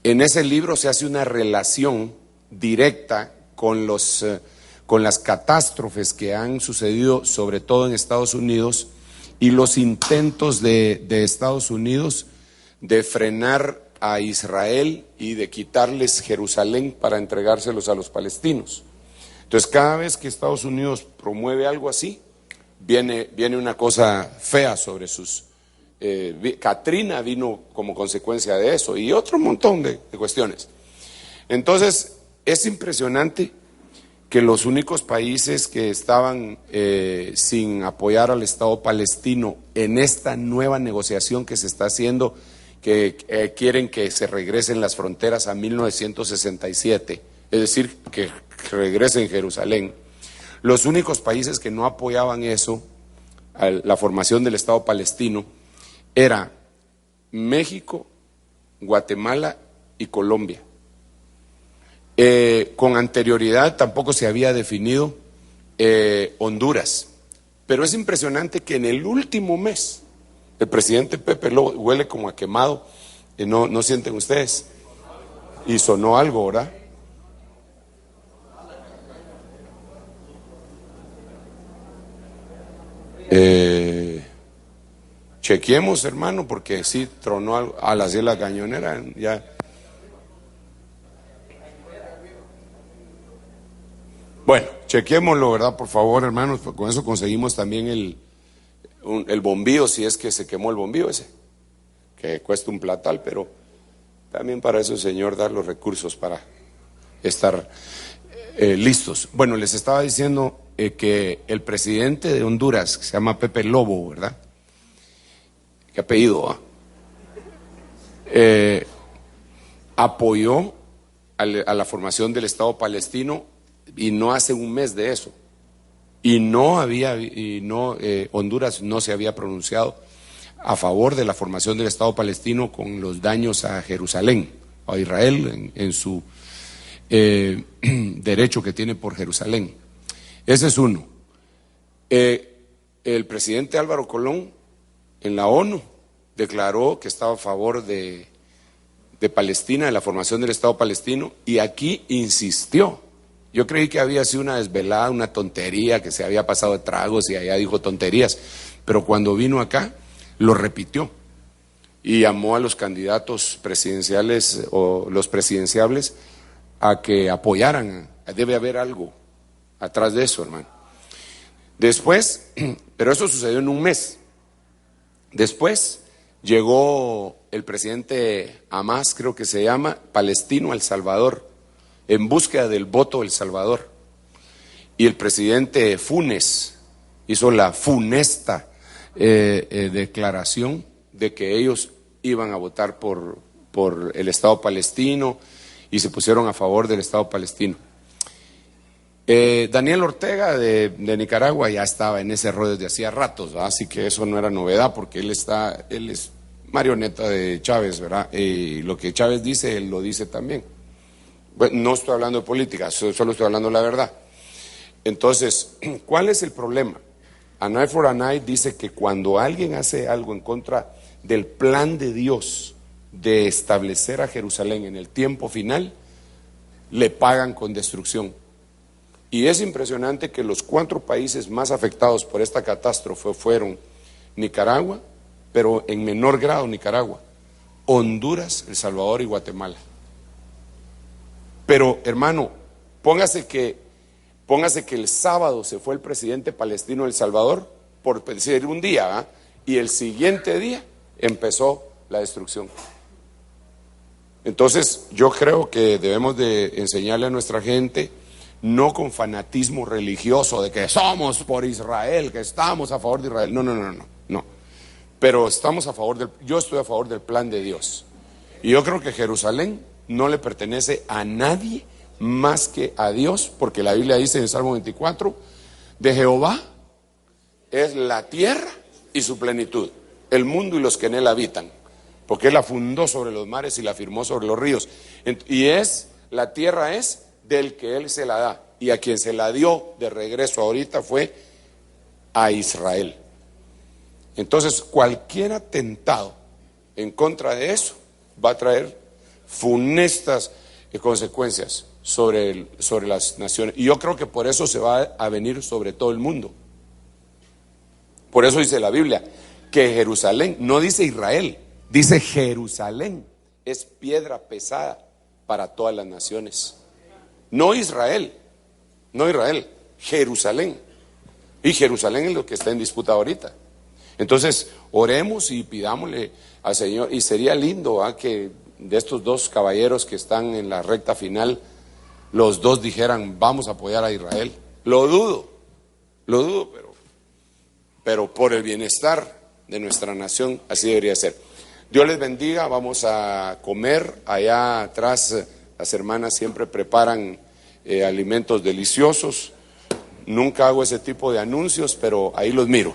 en ese libro se hace una relación directa con las catástrofes que han sucedido, sobre todo en Estados Unidos, y los intentos de Estados Unidos de frenar a Israel y de quitarles Jerusalén para entregárselos a los palestinos. Entonces, cada vez que Estados Unidos promueve algo así, viene una cosa fea sobre sus... Katrina vino como consecuencia de eso, y otro montón de cuestiones. Entonces, es impresionante que los únicos países que estaban sin apoyar al Estado palestino en esta nueva negociación que se está haciendo, que quieren que se regresen las fronteras a 1967, es decir, que regresen Jerusalén. Los únicos países que no apoyaban eso, la formación del Estado palestino, era México, Guatemala y Colombia. Con anterioridad tampoco se había definido Honduras. Pero es impresionante que en el último mes el presidente Pepe Lobo, huele como a quemado, ¿no sienten ustedes? Y sonó algo, ¿verdad? Chequemos, hermano, porque sí tronó algo. A las de la cañonera, ya. Bueno, chequémoslo, ¿verdad? Por favor, hermanos, pues con eso conseguimos también el bombillo, si es que se quemó el bombillo ese, que cuesta un platal, pero también para eso el Señor da los recursos para estar listos. Bueno, les estaba diciendo que el presidente de Honduras, que se llama Pepe Lobo, ¿verdad? ¿Qué apellido? Apoyó a la formación del Estado palestino, y no hace un mes de eso. Honduras no se había pronunciado a favor de la formación del Estado palestino con los daños a Jerusalén, a Israel en su derecho que tiene por Jerusalén. Ese es uno. El presidente Álvaro Colón en la ONU declaró que estaba a favor de Palestina, de la formación del Estado palestino, y aquí insistió. Yo creí que había sido una desvelada, una tontería, que se había pasado de tragos y allá dijo tonterías, pero cuando vino acá lo repitió y llamó a los candidatos presidenciales o los presidenciables a que apoyaran. Debe haber algo atrás de eso, hermano. Después, pero eso sucedió en un mes. Después llegó el presidente Hamas, creo que se llama, palestino, a El Salvador, en búsqueda del voto del Salvador. Y el presidente Funes hizo la funesta declaración de que ellos iban a votar por el Estado palestino y se pusieron a favor del Estado palestino. Daniel Ortega de Nicaragua ya estaba en ese rollo desde hacía ratos, ¿verdad? Así que eso no era novedad, porque él es marioneta de Chávez, ¿verdad? Y lo que Chávez dice, él lo dice también. Bueno, no estoy hablando de política, solo estoy hablando de la verdad. Entonces, ¿cuál es el problema? An Eye for an Eye dice que cuando alguien hace algo en contra del plan de Dios de establecer a Jerusalén en el tiempo final, le pagan con destrucción. Y es impresionante que los 4 países más afectados por esta catástrofe fueron Nicaragua, pero en menor grado Nicaragua, Honduras, El Salvador y Guatemala. Pero, hermano, póngase que el sábado se fue el presidente palestino de El Salvador, por decir un día, ¿verdad? Y el siguiente día empezó la destrucción. Entonces yo creo que debemos de enseñarle a nuestra gente, no con fanatismo religioso de que somos por Israel, que estamos a favor de Israel. No. Pero estamos a favor yo estoy a favor del plan de Dios. Y yo creo que Jerusalén no le pertenece a nadie más que a Dios, porque la Biblia dice en el Salmo 24, de Jehová es la tierra y su plenitud, el mundo y los que en él habitan, porque él la fundó sobre los mares y la firmó sobre los ríos. Y la tierra es del que él se la da, y a quien se la dio de regreso ahorita fue a Israel. Entonces cualquier atentado en contra de eso va a traer funestas consecuencias sobre las naciones, y yo creo que por eso se va a venir sobre todo el mundo. Por eso dice la Biblia que Jerusalén, no dice Israel, dice Jerusalén, es piedra pesada para todas las naciones. No Israel, Jerusalén. Y Jerusalén es lo que está en disputa ahorita. Entonces, oremos y pidámosle al Señor, y sería lindo que de estos dos caballeros que están en la recta final, los dos dijeran, vamos a apoyar a Israel. Lo dudo, pero por el bienestar de nuestra nación, así debería ser. Dios les bendiga, vamos a comer. Allá atrás las hermanas siempre preparan alimentos deliciosos. Nunca hago ese tipo de anuncios, pero ahí los miro.